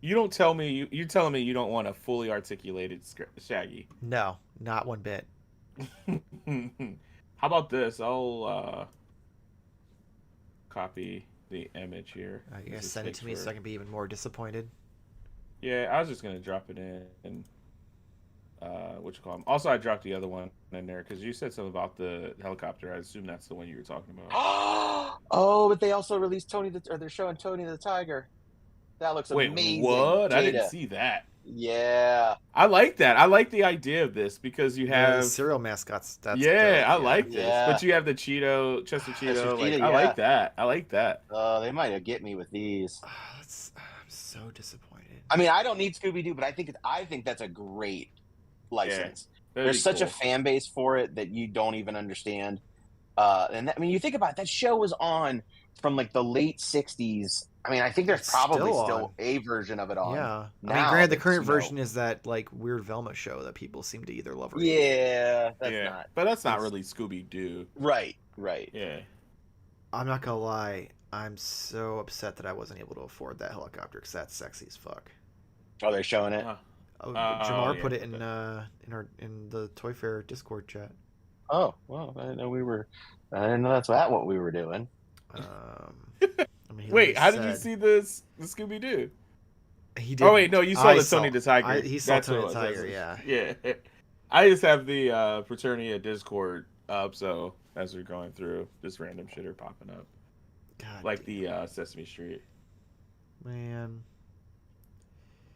You don't tell me. You're telling me you don't want a fully articulated Shaggy. No, not one bit. How about this? I'll copy the image here. You guys send it to me so I can be even more disappointed. Yeah, I was just gonna drop it in. What you call them? Also, I dropped the other one in there because you said something about the helicopter. I assume that's the one you were talking about. Oh, but they also released they're showing Tony the Tiger. That looks amazing. What? Jada. I didn't see that. Yeah, I like that. I like the idea of this because you have cereal mascots. That's I like this. But you have the Chester Cheeto. I like that. I like that. They might have get me with these. I'm so disappointed. I mean, I don't need Scooby-Doo, but I think that's a great license. Yeah, there's such a fan base for it that you don't even understand. And you think about it, that show was on from like the late 60s. I mean, I think there's probably still a version of it on. Yeah. Now, I mean, granted, the current version is that like weird Velma show that people seem to either love or hate. Yeah, that's not really Scooby-Doo. Right. Yeah. I'm not gonna lie. I'm so upset that I wasn't able to afford that helicopter because that's sexy as fuck. Oh, they're showing it. Jamar put it in the Toy Fair Discord chat. Oh well, I didn't know that's what we were doing. I mean, wait, how did you see the Scooby-Doo? He did. Oh wait, no, you saw the Tony the Tiger. He saw Tony the Tiger. Yeah. Yeah. I just have the Fraternia Discord up, so as we're going through, just random shit are popping up. God Like damn. the Sesame Street. Man.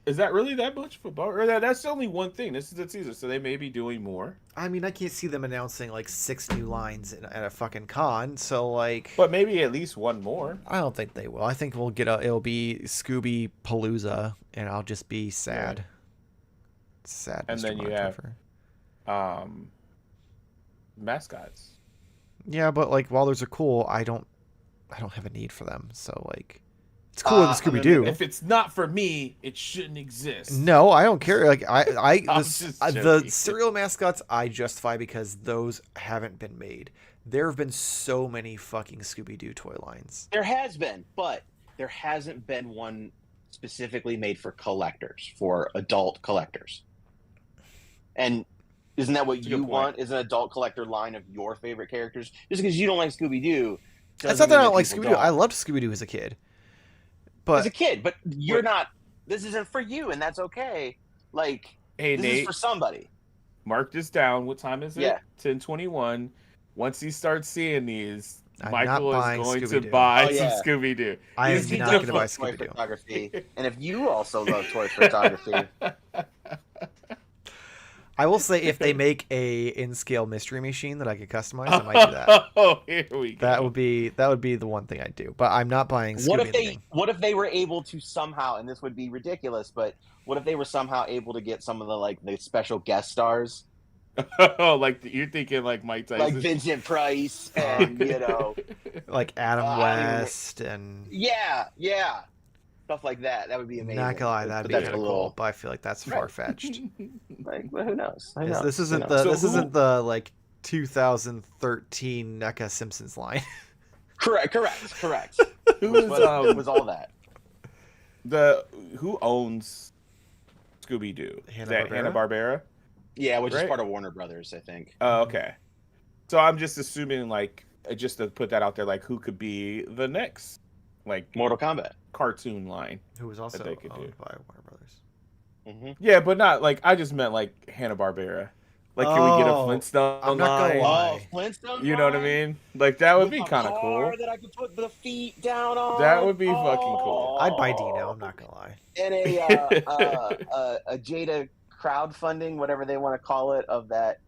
Is that really that much football? Or that's only one thing. This is the teaser, so they may be doing more. I mean, I can't see them announcing like 6 new lines at a fucking con. So like, But maybe at least one more. I don't think they will. I think we'll get it'll be Scooby Palooza, and I'll just be sad. Yeah. Sad. And Mr. then you Montefiore. have mascots. Yeah, but like while those are cool, I don't have a need for them. So like, it's cooler than Scooby Doo. If it's not for me, it shouldn't exist. No, I don't care. Like I'm just the joking. cereal mascots I justify because those haven't been made. There have been so many fucking Scooby Doo toy lines. There has been, but there hasn't been one specifically made for collectors, for adult collectors. And isn't that what That's a you good point. want? Is an adult collector line of your favorite characters? Just because you don't like Scooby Doo, It's not that I don't like Scooby Doo. I loved Scooby Doo as a kid. But as a kid, but you're not. This isn't for you, and that's okay. Like, Hey, this Nate, is for somebody. mark this down. What time is it? Yeah. 10:21. Once he starts seeing these, I'm Michael not is buying going to Scooby-Doo. buy Oh, yeah. some Scooby Doo. I am He's not not going to buy Toy Scooby Doo. photography, and if you also love toy photography, I will say if they make a in-scale mystery machine that I could customize, I might do that. Oh, here we go. That would be the one thing I'd do. But I'm not buying Scooby. what if they were able to somehow, and this would be ridiculous, but what if they were somehow able to get some of the special guest stars, Oh, like you're thinking like Mike Tyson. like Vincent Price, and like Adam I don't even- West and yeah, stuff like that. That would be amazing. not gonna lie, that'd But be that's kind of a cool. little, But I feel like that's Right. far fetched. like, well, who knows? Who knows? This Who isn't knows? the So this who- isn't the like 2013 NECA Simpsons line. correct. Who Was, is was all that? who owns Scooby Doo? Is that Hanna-Barbera? Hanna-Barbera? Yeah, which is Right. part of Warner Brothers, I think. Oh, okay. So I'm just assuming, like, just to put that out there, like, who could be the next, like, Mortal Kombat. cartoon line? Who was also they could owned do. by Warner Brothers. Mm-hmm. Yeah, but not like I just meant like Hanna-Barbera. Like, can we get a Oh, Flintstone I'm not gonna line? lie. Oh, Flintstone. You know what I mean? Like that would be kind of cool. That I could put the feet down on. That would be fucking cool. I'd buy Dino. I'm not gonna lie. And a Jada crowdfunding, whatever they want to call it, of that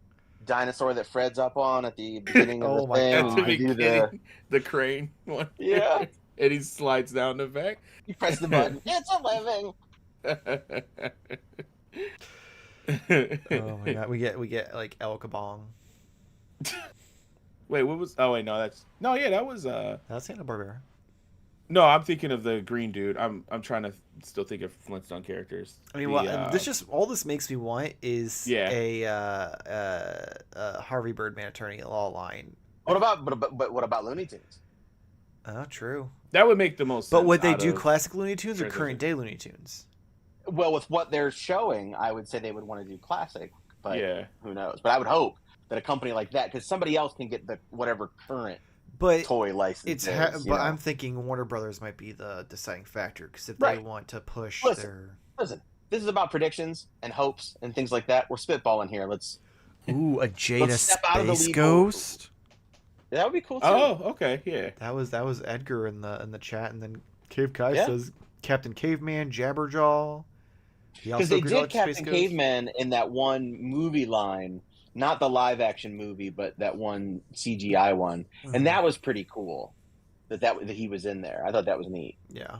dinosaur that Fred's up on at the beginning of Oh the my thing. At God. the You do the, beginning, the crane one. yeah, And he slides down the back. you press the button. It's a living. Oh my god, we get like El Kabong. Wait, what was? Oh wait, no, that was. That's Hanna-Barbera. No, I'm thinking of the green dude. I'm trying to still think of Flintstone characters. I mean, The, well, this just all this makes me want is Yeah. a Harvey Birdman attorney law line. What about what about Looney Tunes? Oh, true. that would make the most. But sense would they out do of- classic Looney Tunes or transition. current day Looney Tunes? Well, with what they're showing, I would say they would want to do classic, but Yeah, who knows? But I would hope that a company like that, because somebody else can get the whatever current But toy license. it's is, you but know? I'm thinking Warner Brothers might be the deciding factor because if Right. they want to push Listen, this is about predictions and hopes and things like that. We're spitballing here. a Jada Let's step out of the Space lead Ghost. That would be cool too. Oh, okay, yeah. That was Edgar in the chat, and then Cave Kai Yeah. says Captain Caveman, Jabberjaw. He Because also they could did like Captain Space Ghost. Caveman in that one movie line, not the live action movie, but that one CGI one, Mhm. and that was pretty cool. That he was in there. I thought that was neat. Yeah.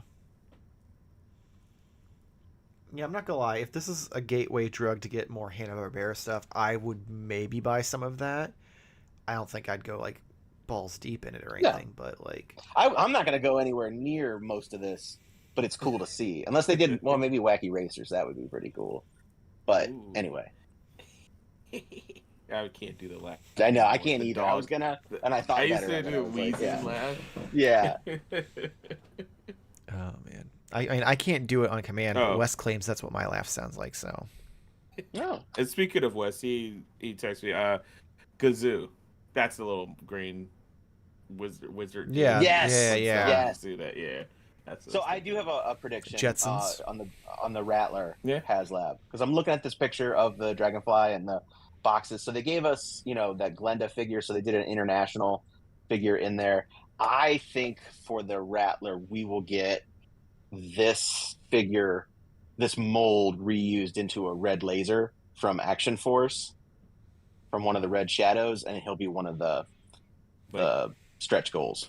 Yeah, I'm not gonna lie. If this is a gateway drug to get more Hanna-Barbera stuff, I would maybe buy some of that. I don't think I'd go like balls deep in it or No. anything, but like, I'm not going to go anywhere near most of this, but it's cool to see. Unless they did, well, maybe Wacky Racers. That would be pretty cool. But Ooh. anyway, I can't do the laugh. I know I With can't the either. I was dog. gonna, and I thought I used better to of it. I do was wheezing like, laugh. yeah. oh man, I mean I can't do it on command. Oh. But Wes claims that's what my laugh sounds like. So No. And speaking of Wes, he texted me, Gazoo. That's the little green wizard. Yeah, Yes. yeah. Yes. Do that, yeah. That's So I do have a prediction Jetsons. on the Rattler Yeah. HasLab, because I'm looking at this picture of the Dragonfly and boxes. So they gave us, that Glenda figure. So they did an international figure in there. I think for the Rattler, we will get this figure, this mold reused into a red laser from Action Force, from one of the Red Shadows, and he'll be one of the stretch goals.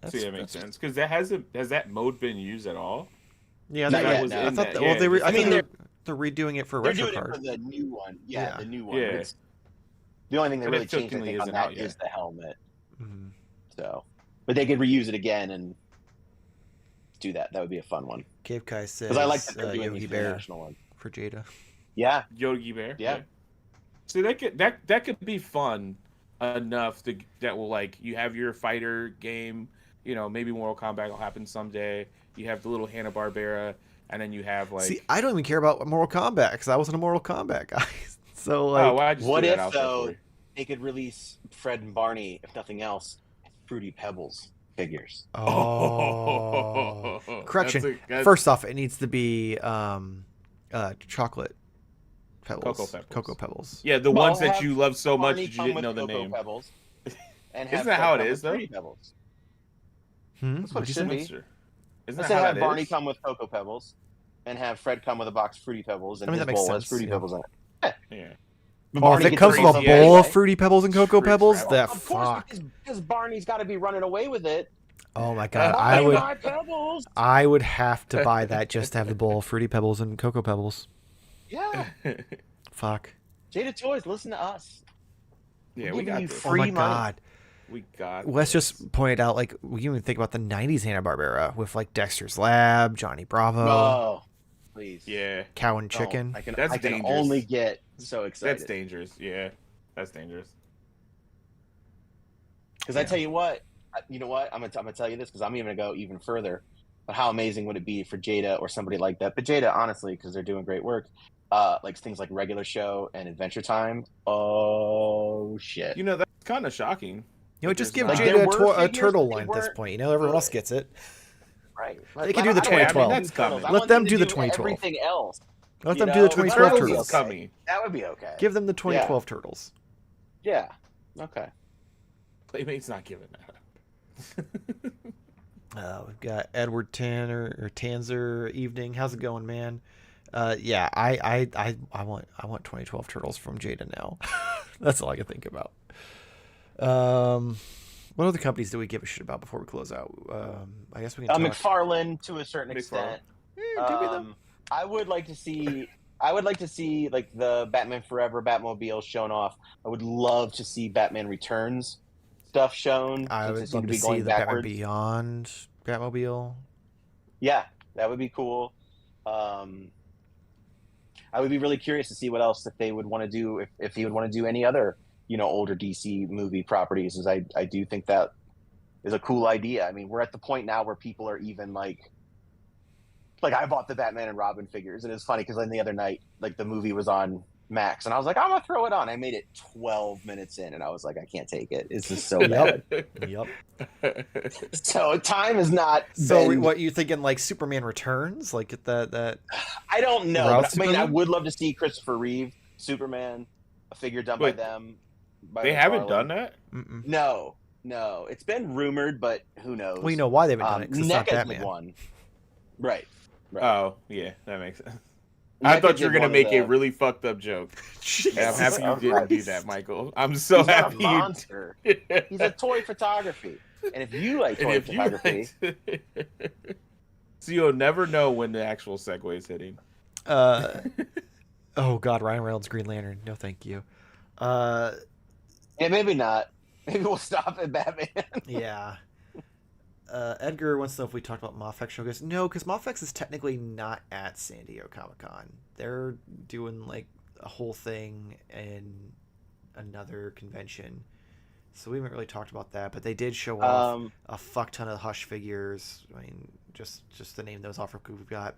See, that makes sense because has that mode been used at all? Yeah, Not yet, was no. I thought that- well, yeah, I think they're they're redoing it for They're retro doing card. it for the new one. Yeah, the new one. Yeah. It's, the only thing they But really it changed, I technically think, on isn't that out yet. is the helmet. Mhm. So, but they could reuse it again and do that. That would be a fun one. Cave Kai says, Because I like that they're doing Yogi the Bear international one. for Jada. Yeah, Yogi Bear. Yeah. So that could be fun enough that will, like, you have your fighter game, maybe Mortal Kombat will happen someday. You have the little Hanna-Barbera, and then you have like. See, I don't even care about Mortal Kombat because I wasn't a Mortal Kombat guy. So like, I just what threw that if out there for though you. they could release Fred and Barney, if nothing else, as Fruity Pebbles figures? oh, correction. That's First off, it needs to be chocolate pebbles, Cocoa Pebbles. Pebbles. Yeah, the Well, ones that have you love so much Barney that you come didn't with know the Cocoa name. Pebbles, and Isn't have that Fred how it come is, with though? Fruity Pebbles. That's what it should be. Isn't I that said how have that Barney is? come with Cocoa Pebbles, and have Fred come with a box of Fruity Pebbles, and I mean, his that makes bowl has sense, Fruity yeah. Pebbles in it. Yeah. But Oh, if Barney it gets comes to with a reuse it bowl anyway. of Fruity Pebbles and Cocoa Freaks Pebbles, right that Of course, fuck. because Barney's got to be running away with it. Oh my god, Buy my Pebbles. I would have to buy that just to have the bowl of Fruity Pebbles and Cocoa Pebbles. Yeah, Fuck. Jada Toys, listen to us. Yeah, We're we giving got you this. Oh free my money. god. We got Wes this. just pointed out, like, we can even think about the 90s Hanna-Barbera with, like, Dexter's Lab, Johnny Bravo, Oh, please. Yeah, Cow and Don't. Chicken. I can That's dangerous. only get so excited. that's dangerous. Yeah, that's dangerous. Because I tell you what, I'm gonna tell you this because I'm even gonna go even further. But how amazing would it be for Jada or somebody like that? But Jada, honestly, because they're doing great work, like things like Regular Show and Adventure Time. Oh shit! That's kind of shocking. Just give Like, Jada there were a figures, turtle but they line at this weren't point. Everyone else good. gets it. Right? They can do the I don't want 2012. them to do That's Turtles. I coming. Let want them to do the 2012. Everything else. Let You them do the know, 2012 Turtles Turtles. is okay. coming. That would be okay. Give them the 2012 Turtles. Yeah. Okay. Playmate's not giving that. We've got Edward Tanner or Tanzer Evening. How's it going, man? Yeah, I want 2012 Turtles from Jada now. That's all I can think about. What other companies do we give a shit about before we close out? I guess we can talk. McFarlane to a certain McFarlane. extent. Did we though? I would like to see like the Batman Forever Batmobile shown off. I would love to see Batman Returns stuff shown. I since would they seem love to be see going the Batman backwards. Beyond Batmobile. Yeah, that would be cool. I would be really curious to see what else that they would want to do if he would want to do any other older DC movie properties. As I do think that is a cool idea. I mean, we're at the point now where people are even like I bought the Batman and Robin figures, and it's funny because then the other night, like the movie was on Max, and I was like, I'm gonna throw it on. I made it 12 minutes in, and I was like, I can't take it. It's just so bad. Yep. So time is not. So been- what you thinking? Like Superman Returns? Like that? I don't know. Ralph But, I Superman? would love to see Christopher Reeve Superman, a figure done Wait, by them. By They haven't McFarlane. done that. Mm-mm. No. It's been rumored, but who knows? Well, you know why they haven't done it? 'Cause it's not NECA's Batman. one. Right. Oh, yeah, that makes sense. I NECA thought you were did gonna one of make the- a really fucked up joke. And I'm happy you didn't do that, Michael. I'm so He's not a happy you. monster. He's a toy photography, and if you like And toy if you photography, so you'll never know when the actual segue is hitting. Oh God, Ryan Reynolds Green Lantern. No, thank you. yeah, maybe not. Maybe we'll stop at Batman. Yeah. Edgar wants to know if we talked about Mofex Showcase. No, because Mofex is technically not at San Diego Comic-Con. They're doing like a whole thing in another convention. So we haven't really talked about that, but they did show off a fuck ton of Hush figures. I mean, just to name those off, we've got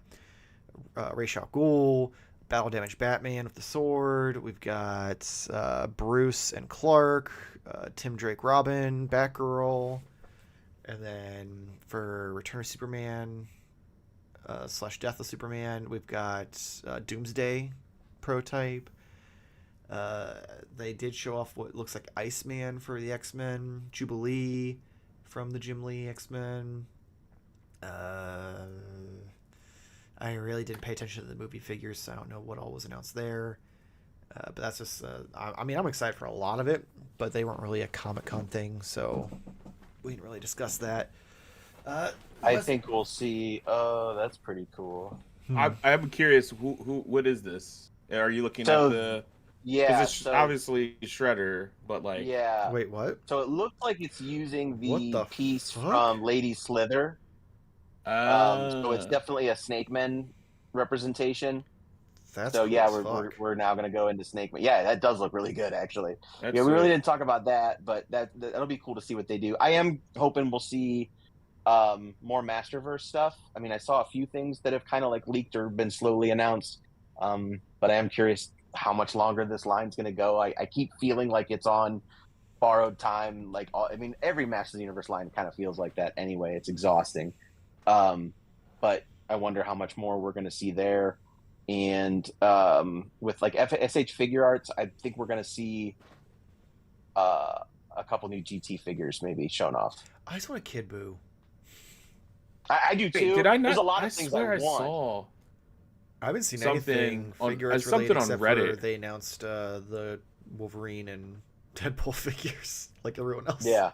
Ra's al Ghul, Battle Damage Batman with the sword. We've got Bruce and Clark, Tim Drake Robin, Batgirl. And then for Return of Superman / Death of Superman, we've got Doomsday prototype. They did show off what looks like Iceman for the X-Men, Jubilee from the Jim Lee X-Men. I really didn't pay attention to the movie figures, so I don't know what all was announced there. But that's just, I mean, I'm excited for a lot of it, but they weren't really a Comic-Con thing, so we didn't really discuss that. I think we'll see. Oh, that's pretty cool. I'm curious. What is this? Are you looking at the? Yeah, because it's obviously Shredder, but like, yeah. Wait, what? So it looks like it's using What the the piece fuck? from Lady Slither. So it's definitely a Snake Men representation. That's so cool yeah, as fuck. we're now gonna go into Snake Man. Yeah, that does look really good actually. that's Yeah, we really sick. didn't talk about that, but that'll be cool to see what they do. I am hoping we'll see more Masterverse stuff. I mean, I saw a few things that have kind of like leaked or been slowly announced. But I am curious how much longer this line's gonna go. I keep feeling like it's on borrowed time. Like I mean, every Masters of the Universe line kind of feels like that anyway. It's exhausting. But I wonder how much more we're gonna see there. And with like SH Figure Arts, I think we're going to see a couple new GT figures maybe shown off. I just want a Kid Buu. I do too. Did I not? There's a lot of I things swear I want. saw. I haven't seen Something anything on- figure arts something related on except Reddit. for they announced the Wolverine and Deadpool figures like everyone else. Yeah.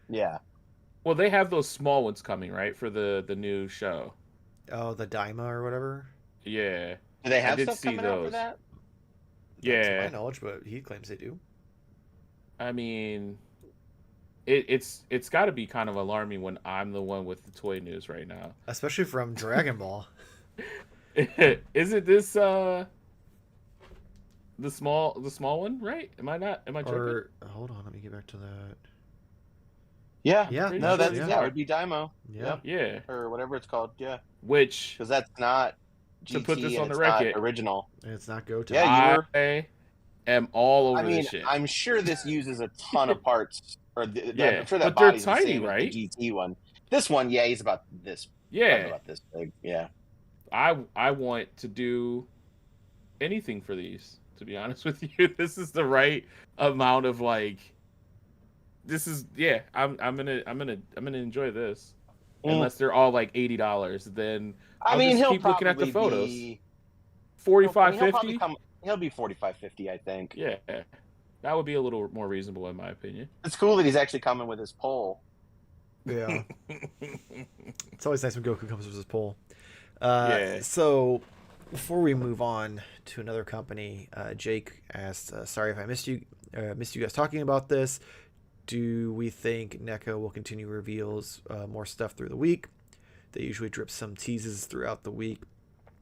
Yeah. Well, they have those small ones coming, right, for the new show. Oh, the Daima or whatever. Yeah. Do they have did stuff see coming out for those. that? Not to Yeah. my knowledge, but he claims they do. I mean, it's got to be kind of alarming when I'm the one with the toy news right now. Especially from Dragon Ball. Is it this the small one, right? Am I tripping? Or hold on, let me get back to that. Yeah. Yeah, Pretty No, sure, that's yeah. yeah. It would be Dymo. Yeah. Yep. Yeah. Or whatever it's called. Yeah. Which Because that's not GT To put this and on the it's not record. original. And it's not Goten. Yeah, you were. I am all over I mean, this shit. I'm sure this uses a ton of parts. Yeah, I'm sure that but they're body's the tiny, same right? as the GT one. This one, yeah, he's about this. Yeah. About this big. Yeah. I want to do anything for these, to be honest with you. This is the right amount of like this is I'm gonna enjoy this. Unless they're all like $80, then I I'll mean, just he'll keep looking at the probably photos. be 45, he'll 50? He'll be 45-50, I think. Yeah. That would be a little more reasonable in my opinion. It's cool that he's actually coming with his pole. Yeah. It's always nice when Goku comes with his pole. Yeah. So, before we move on to another company, Jake asked, sorry if I missed you guys talking about this. Do we think Neca will continue reveals more stuff through the week? They usually drip some teases throughout the week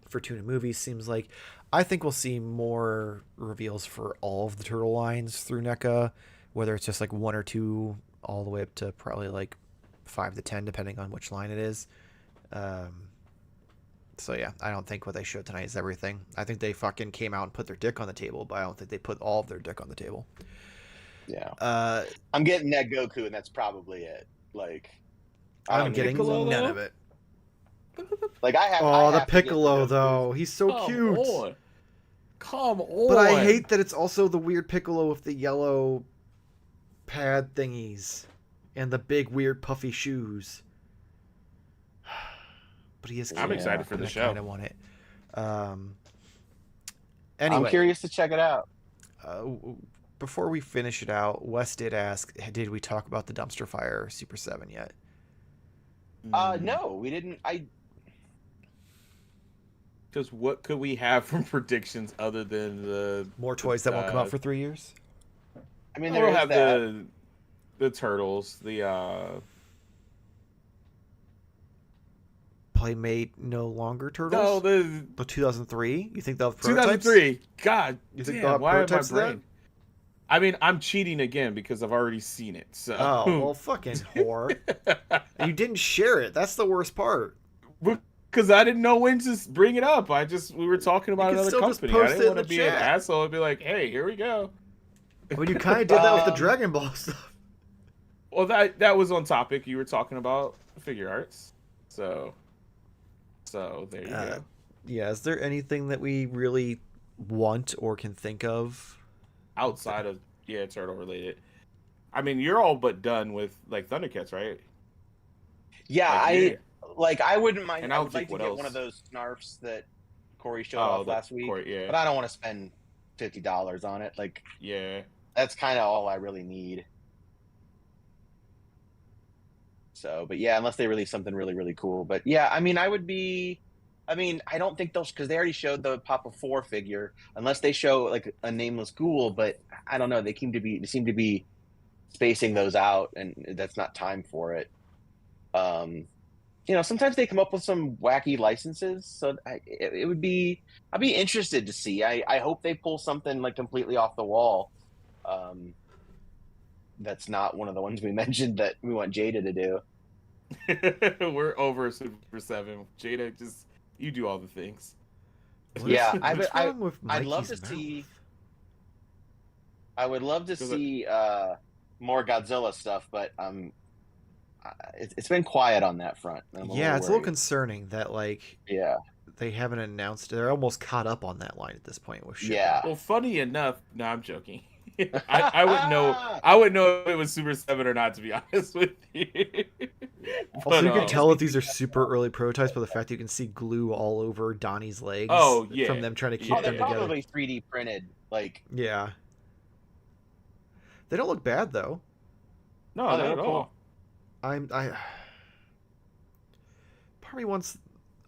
for tuna movies, seems like. I think we'll see more reveals for all of the turtle lines through NECA, whether it's just like one or two all the way up to probably like 5 to 10 depending on which line it is. So yeah, I don't think what they showed tonight is everything. I think they fucking came out and put their dick on the table, but I don't think they put all of their dick on the table. Yeah. I'm getting that Goku, and that's probably it. Like, I'm getting Piccolo, none though? of it. Like I have. Oh, I the have to get Piccolo Goku. though. He's so cute. Come on. But I hate that it's also the weird Piccolo with the yellow pad thingies and the big weird puffy shoes. But he is cute. I'm excited for the and show. I kind of want it. Anyway, I'm curious to check it out. Before we finish it out, Wes did ask, did we talk about the dumpster fire Super 7 yet? No, we didn't. Because what could we have from predictions other than the More toys that won't come out for 3 years? I mean, we'll there is have that. the turtles, the Playmate no longer turtles? no the But 2003? You think they'll have prototypes? 2003. God, You think damn, they'll have why prototypes my of brain? I mean, I'm cheating again because I've already seen it. So Oh, well, fucking whore. And you didn't share it. That's the worst part. because I didn't know when to bring it up. We were talking about You can another still just company. I post didn't it in want to the be an chat. asshole and be like, "Hey, here we go." I mean, you kind of did that with the Dragon Ball stuff. Well, that was on topic. You were talking about figure arts, so there you go. Yeah, is there anything that we really want or can think of outside of turtle related. I mean, you're all but done with like Thundercats, right? Yeah, I wouldn't mind. And I I would don't like think to what get else. one of those snarfs that Corey showed off last week, Yeah. but I don't want to spend $50 on it. Like, Yeah. that's kind of all I really need. So, but yeah, unless they release something really, really cool. But yeah, I mean, I don't think those, because they already showed the Papa 4 figure, unless they show like a nameless ghoul. But I don't know. They seem to be spacing those out, and that's not time for it. Sometimes they come up with some wacky licenses, so I'd be interested to see. I hope they pull something like completely off the wall. That's not one of the ones we mentioned that we want Jada to do. We're over Super 7. Jada, just you do all the things. Yeah, what's wrong with I'd love Mikey's to see. mouth? I would love to see more Godzilla stuff, but it's been quiet on that front. Yeah, it's a little concerning that like yeah, they haven't announced. They're almost caught up on that line at this point with shipping. yeah. Well, funny enough, no, I'm joking. I wouldn't know. I wouldn't know if it was Super 7 or not, to be honest with you. Also, you can tell that these are super early prototypes by the fact that you can see glue all over Donnie's legs. Oh, yeah. From them trying to keep They're them together. probably 3D printed. Like, Yeah. They don't look bad though. No, Oh, not they're at cool. all. Part of me wants.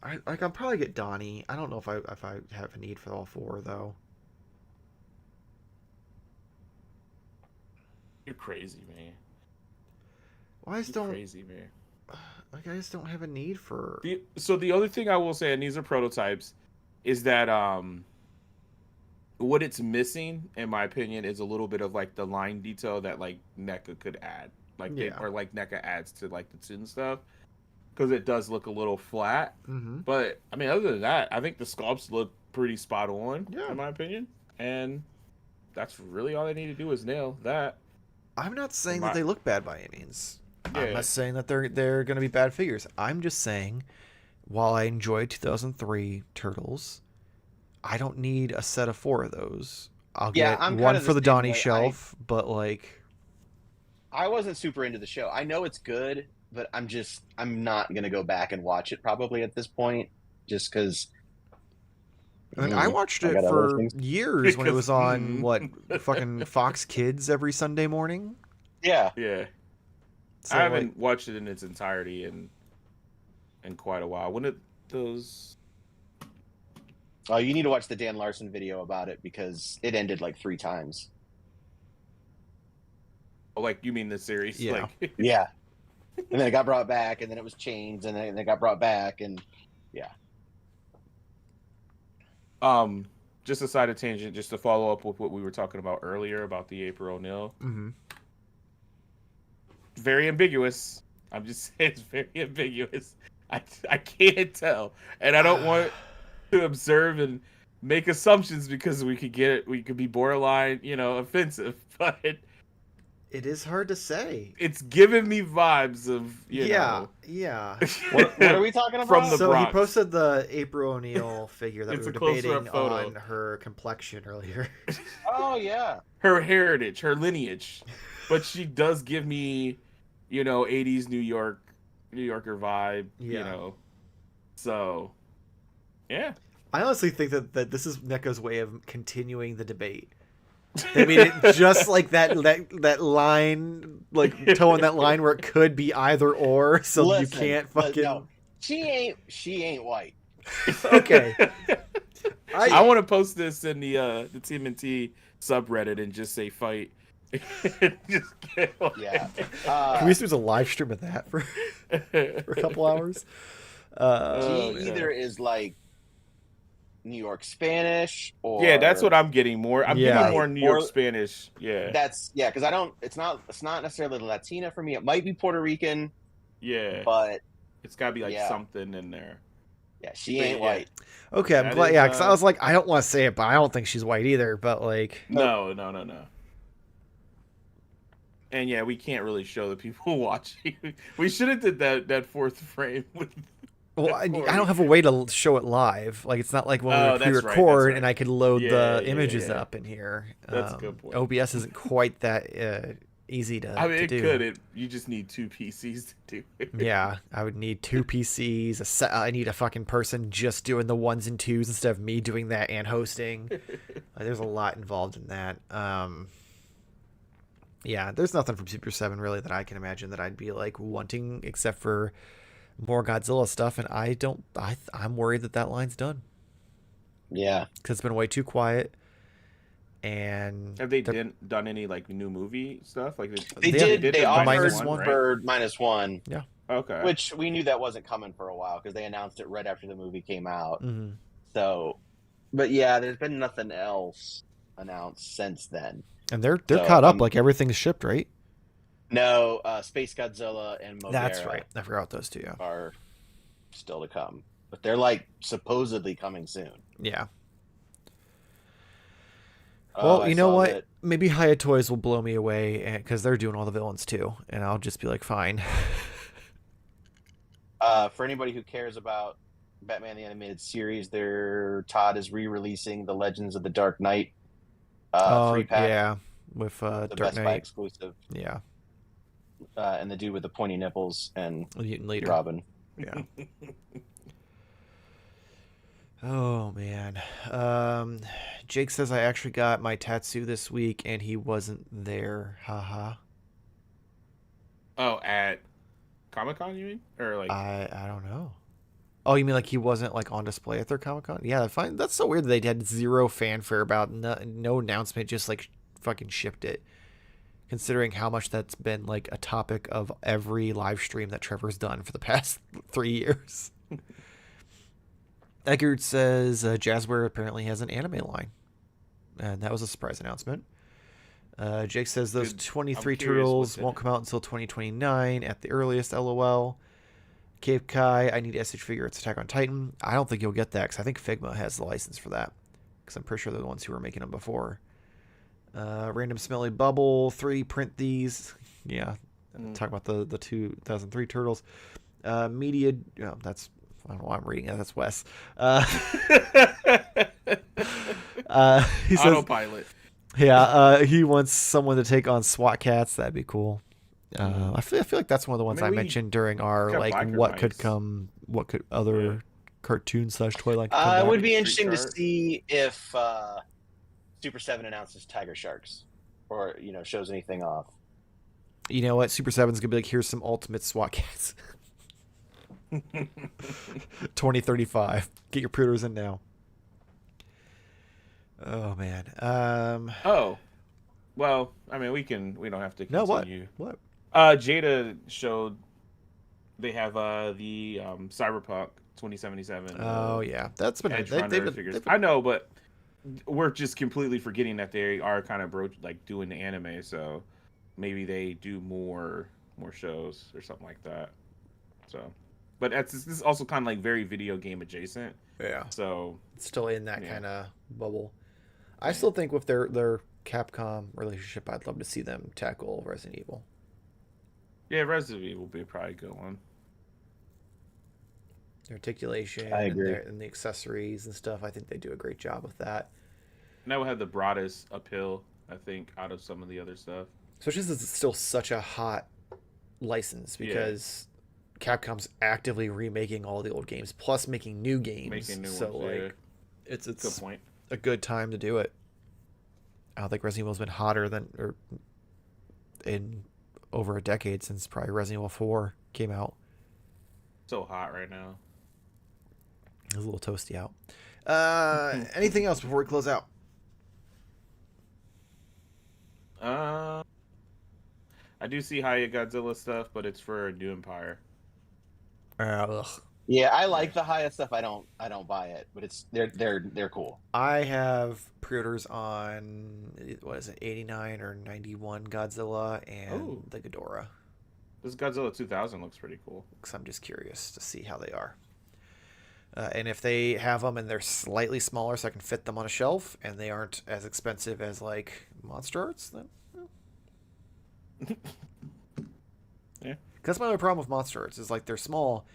I'll probably get Donnie. I don't know if I have a need for all 4 though. You're crazy, man. Well, Crazy, man. Like, I just don't have a need for. So the other thing I will say, and these are prototypes, is that what it's missing, in my opinion, is a little bit of like the line detail that like Neca could add, like like Neca adds to like the Toon stuff, because it does look a little flat. Mm-hmm. But I mean, other than that, I think the sculpts look pretty spot on, Yeah. in my opinion, and that's really all they need to do is nail that. I'm not saying that they look bad by any means. Yeah. I'm not saying that they're going to be bad figures. I'm just saying, while I enjoyed 2003 Turtles, I don't need a set of 4 of those. I'll get one for the Donnie shelf, but like, I wasn't super into the show. I know it's good, but I'm not gonna go back and watch it probably at this point, just because. I mean, I watched it for years when it was on fucking Fox Kids every Sunday morning. Yeah. Yeah. So, I haven't watched it in its entirety in quite a while. When those. Oh, you need to watch the Dan Larson video about it because it ended like 3 times. Oh, like you mean the series? Yeah. Like... Yeah. And then it got brought back, and then it was changed, and then it got brought back, and yeah. Just a side tangent, just to follow up with what we were talking about earlier about the April O'Neil. Mm-hmm. Very ambiguous. I'm just saying it's very ambiguous. I can't tell, and I don't want to observe and make assumptions because we could be borderline, offensive. But it is hard to say. It's giving me vibes of Yeah. What are we talking about? From the So Bronx. he posted the April O'Neil figure that It's we were a closer debating photo. on her complexion earlier. Oh yeah. Her heritage, her lineage, but she does give me, 80s New Yorker vibe. Yeah. So, yeah. I honestly think that this is Neca's way of continuing the debate. They made it just like that line, like towing that line where it could be either or, so Listen, you can't fucking. No, she ain't white. Okay. I want to post this in the TMNT subreddit and just say fight. Just get Yeah. Can we use a live stream of that for a couple hours? She either is like New York Spanish or yeah, that's what I'm getting more. I'm getting more New York Spanish. Yeah. That's because it's not necessarily Latina for me. It might be Puerto Rican. Yeah. But it's gotta be like something in there. Yeah, she ain't white. Okay, I'm glad. Yeah, because I was like, I don't want to say it, but I don't think she's white either. But like, no. And yeah, we can't really show the people watching. We should have did that fourth frame with. Well, I don't have a way to show it live. Like, it's not like when we that's pre-record right. and I could load the images yeah. up in here. That's a good point. OBS isn't quite that easy to I mean, to it do. could. You just need 2 PCs to do it. Yeah, I would need 2 PCs. I need a fucking person just doing the 1s and 2s instead of me doing that and hosting. There's a lot involved in that. Yeah, there's nothing from Super 7 really that I can imagine that I'd be like wanting, except for more Godzilla stuff. And I'm worried that line's done. Yeah, because it's been way too quiet. And have they done any like new movie stuff? Like they did. They offered -1, Bird -1. Yeah. Okay. Which we knew that wasn't coming for a while because they announced it right after the movie came out. Mm-hmm. So, but yeah, there's been nothing else announced since then. And they're caught up. Like everything's shipped, right? No, Space Godzilla and Modera. That's right. I forgot those two. Yeah. Are still to come, but they're like supposedly coming soon. Yeah. Well, you know what? That... Maybe Hiya Toys will blow me away because they're doing all the villains too, and I'll just be like, fine. For anybody who cares about Batman the Animated Series, Todd is re-releasing the Legends of the Dark Knight 3-pack. Yeah, with the Dark Best Buy Knight exclusive. Yeah, and the dude with the pointy nipples and Mutant Leader. Robin. Yeah. Oh man. Jake says I actually got my tattoo this week and he wasn't there. Haha. Oh, at Comic-Con you mean? Or like I don't know. Oh, you mean like he wasn't like on display at their Comic-Con? Yeah, fine. That's so weird that they had zero fanfare about no announcement, just like fucking shipped it. Considering how much that's been like a topic of every live stream that Trevor's done for the past 3 years. Eggert says Jazzware apparently has an anime line. And that was a surprise announcement. Jake says those 23 turtles won't come out until 2029 at the earliest, LOL. Cape Kai, I need SH Figuarts Attack on Titan. I don't think you'll get that because I think Figma has the license for that. Because I'm pretty sure they're the ones who were making them before. Random Smelly Bubble, 3 print these. Yeah, talk about the 2003 turtles. Media, that's... I don't know why I'm reading it. That's Wes. He says, Autopilot. Yeah, he wants someone to take on SWAT cats. That'd be cool. I feel like that's one of the ones I mentioned during our like what could other cartoon / toy line. It would be interesting to see if Super 7 announces Tiger Sharks or shows anything off. You know what? Super 7's gonna be like, here's some ultimate SWAT cats. 2035. Get your pre-orders in now. Oh man. Oh, well, I mean, we don't have to continue. No, what? Jada showed they have the Cyberpunk 2077. Oh yeah, that's been figures. I know, but we're just completely forgetting that they are kind of doing the anime. So maybe they do more shows or something like that. So. But this is also kind of like very video game adjacent. Yeah. So it's still in that kind of bubble. I still think with their Capcom relationship, I'd love to see them tackle Resident Evil. Yeah, Resident Evil would be probably a good one. The articulation I agree. And the accessories and stuff, I think they do a great job with that. And that would have the broadest appeal, I think, out of some of the other stuff. Especially since it's still such a hot license because... Capcom's actively remaking all the old games, plus making new games. It's good point. A good time to do it. I don't think Resident Evil's been hotter in over a decade since probably Resident Evil 4 came out. So hot right now. It's a little toasty out. Anything else before we close out? I do see Hiya Godzilla stuff, but it's for New Empire. Yeah, I like the Hiya stuff. I don't buy it, but they're cool. I have pre-orders on 89 or 91 Godzilla and the Ghidorah. This Godzilla 2000 looks pretty cool. Because I'm just curious to see how they are. And if they have them and they're slightly smaller so I can fit them on a shelf and they aren't as expensive as like Monster Arts, then yeah. That's my only problem with Monster Arts is like they're small,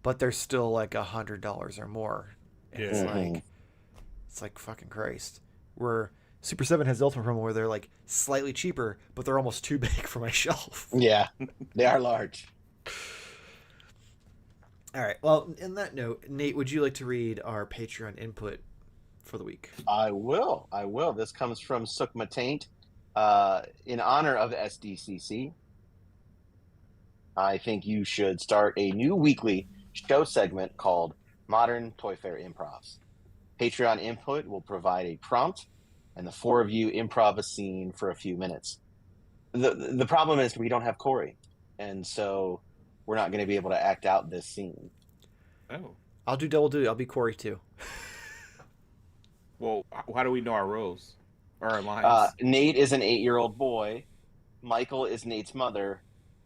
but they're still like $100 or more. And it's like fucking Christ. Where Super 7 has the Ultimate promo where they're like slightly cheaper, but they're almost too big for my shelf. Yeah, they are large. All right. Well, in that note, Nate, would you like to read our Patreon input for the week? I will. This comes from Sukma Taint. In honor of SDCC, I think you should start a new weekly show segment called Modern Toy Fair Improvs. Patreon input will provide a prompt, and the four of you improv a scene for a few minutes. The problem is we don't have Corey, and so we're not going to be able to act out this scene. Oh. I'll do double duty. I'll be Corey too. Well, how do we know our roles or our lines? Nate is an 8-year-old boy. Michael is Nate's mother.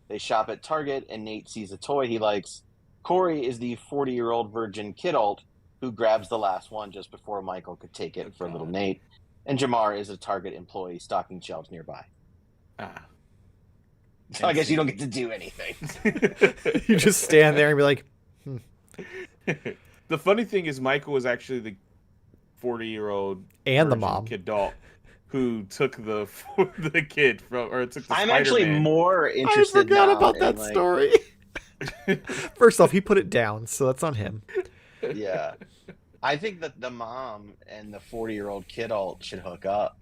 They shop at Target, and Nate sees a toy he likes. Corey is the 40-year-old virgin kidult who grabs the last one just before Michael could take it for little Nate. And Jarmar is a Target employee stocking shelves nearby. So I guess you don't get to do anything. You just stand there and be like, The funny thing is Michael was actually the 40-year-old and the mom kidult who took the kid from, or took the I'm Spider-Man. actually more interested. I forgot now about in, that like, story. First off, he put it down, so that's on him. Yeah. I think that the mom and the 40-year-old kidult should hook up.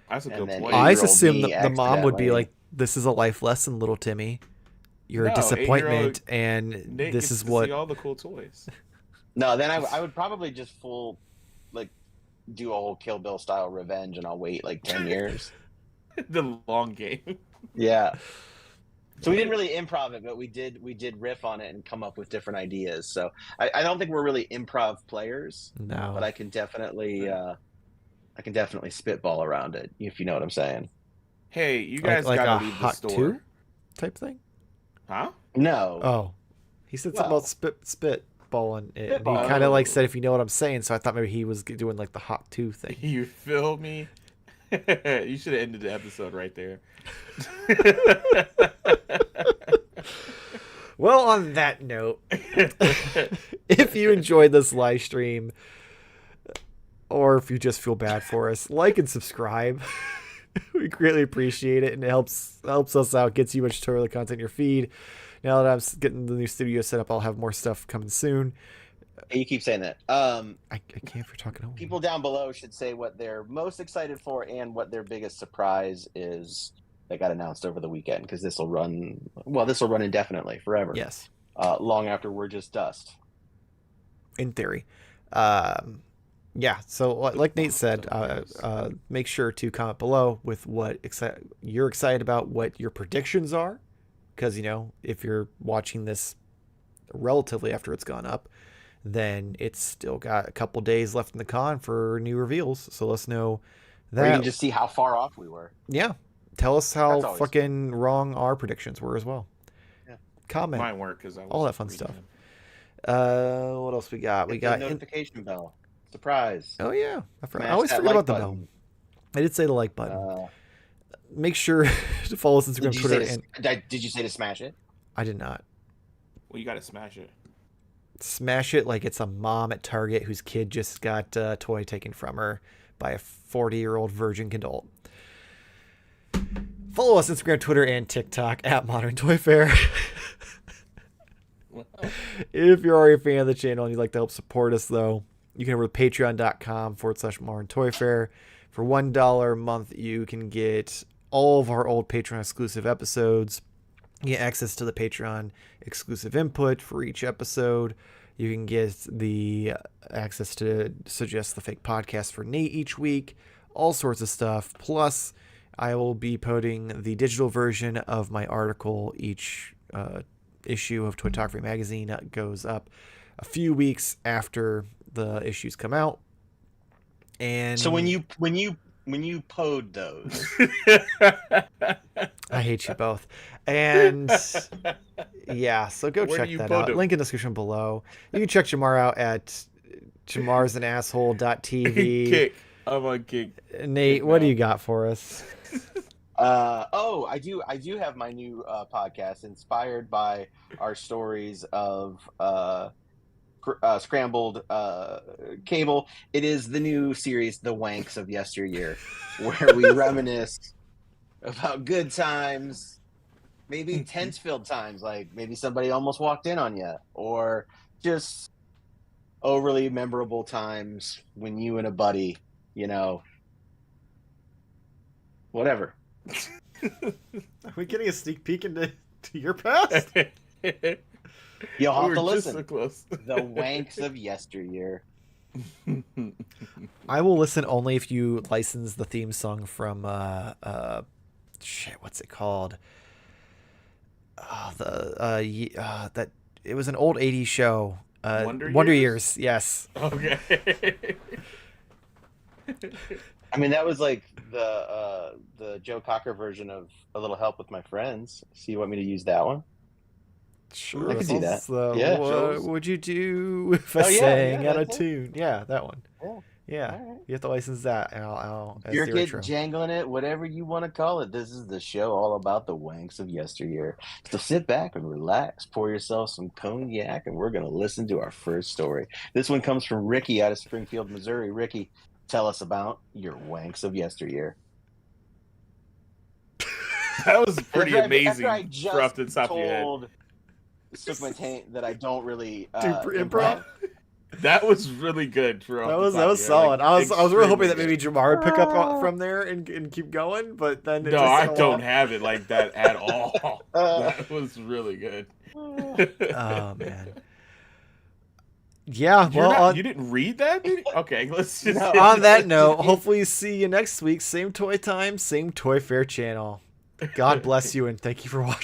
That's a And good then point. I 8-year-old assume me the mom would be accidentally- like, "This is a life lesson, little Timmy. You're a No, disappointment, 8-year-old and Nate this gets is to what." see all the cool toys. No, then I would probably just do a whole Kill Bill style revenge, and I'll wait like 10 years. The long game. Yeah. So we didn't really improv it, but we did riff on it and come up with different ideas. So I don't think we're really improv players, No, but I can definitely spitball around it, if you know what I'm saying. Hey, you guys like gotta a leave the hot store. two type thing. Huh? No. Oh, he said something Well, about spitballing it. And he spitballing. kind of like said, "If you know what I'm saying," so I thought maybe he was doing like the hot two thing. You feel me? You should have ended the episode right there. Well, on that note, if you enjoyed this live stream, or if you just feel bad for us, like and subscribe. We greatly appreciate it, and it helps us out, gets you much tutorial content in your feed. Now that I'm getting the new studio set up, I'll have more stuff coming soon. You keep saying that. I can't for talking over. People down below should say what they're most excited for and what their biggest surprise is that got announced over the weekend, because this will run indefinitely, forever. Yes, long after we're just dust. in theory. Yeah, so like Nate said, make sure to comment below with what you're excited about, what your predictions are, because, if you're watching this relatively after it's gone up, then it's still got a couple days left in the con for new reveals. So let us know that. Or you can just see how far off we were. Yeah, tell us how That's always fucking wrong our predictions were as well. Yeah. Comment. Mine weren't because I was all that fun reading stuff. them. What else we got? We Hit got the notification bell. Surprise. Oh yeah, I Smash always that forget like about the button. bell. I did say the like button. Uh, Make sure to follow us on Instagram, did, you Twitter, say and did you say to smash it? I did not. Well, you gotta smash it. Smash it like it's a mom at Target whose kid just got a toy taken from her by a 40-year-old virgin adult. Follow us Instagram, Twitter, and TikTok at Modern Toy Fair. If you're already a fan of the channel and you'd like to help support us, though, you can go over to patreon.com/Modern Toy Fair. For $1 a month, you can get all of our old Patreon exclusive episodes. You get access to the Patreon exclusive input for each episode. You can get the access to suggest the fake podcast for Nate each week. All sorts of stuff. Plus, I will be putting the digital version of my article each issue of Toytography magazine that goes up a few weeks after the issues come out. And So when you pod those, I hate you both. And yeah, so go Where check do you that pod out. them? Link in the description below. You can check Jarmar out at jamarsanasshole.tv. Kick. I'm on kick. Nate, what do you got for us? I do have my new podcast inspired by our stories of scrambled cable. It is the new series, The Wanks of Yesteryear, where we reminisce about good times, maybe tense-filled times, like maybe somebody almost walked in on you, or just overly memorable times when you and a buddy, whatever. Are we getting a sneak peek into your past? You'll have to listen. So close. The Wanks of Yesteryear. I will listen only if you license the theme song from what's it called? That it was an old 80s show. Wonder Years, yes. Okay. I mean, that was like the Joe Cocker version of A Little Help with My Friends. So you want me to use that one? Sure, I can see that. Yeah. What would you do if I sang out of tune? Yeah, that one. Yeah. Right. You have to license that, and I'll as Your the kid intro. jangling it, whatever you want to call it. This is the show all about the Wanks of Yesteryear. So sit back and relax, pour yourself some cognac, and we're going to listen to our first story. This one comes from Ricky out of Springfield, Missouri. Ricky, tell us about your Wanks of Yesteryear. That was pretty amazing after I just for off the top of your head. Took my taint that I don't really Do improv. That was really good. That was solid. Like, I was really hoping that maybe Jarmar would pick up from there and keep going, but then no, I don't have it like that at all. That was really good. Oh man. Yeah, well, you didn't read that? Okay, let's just. No. On that note, hopefully see you next week. Same toy time, same Toy Fair channel. God bless you, and thank you for watching.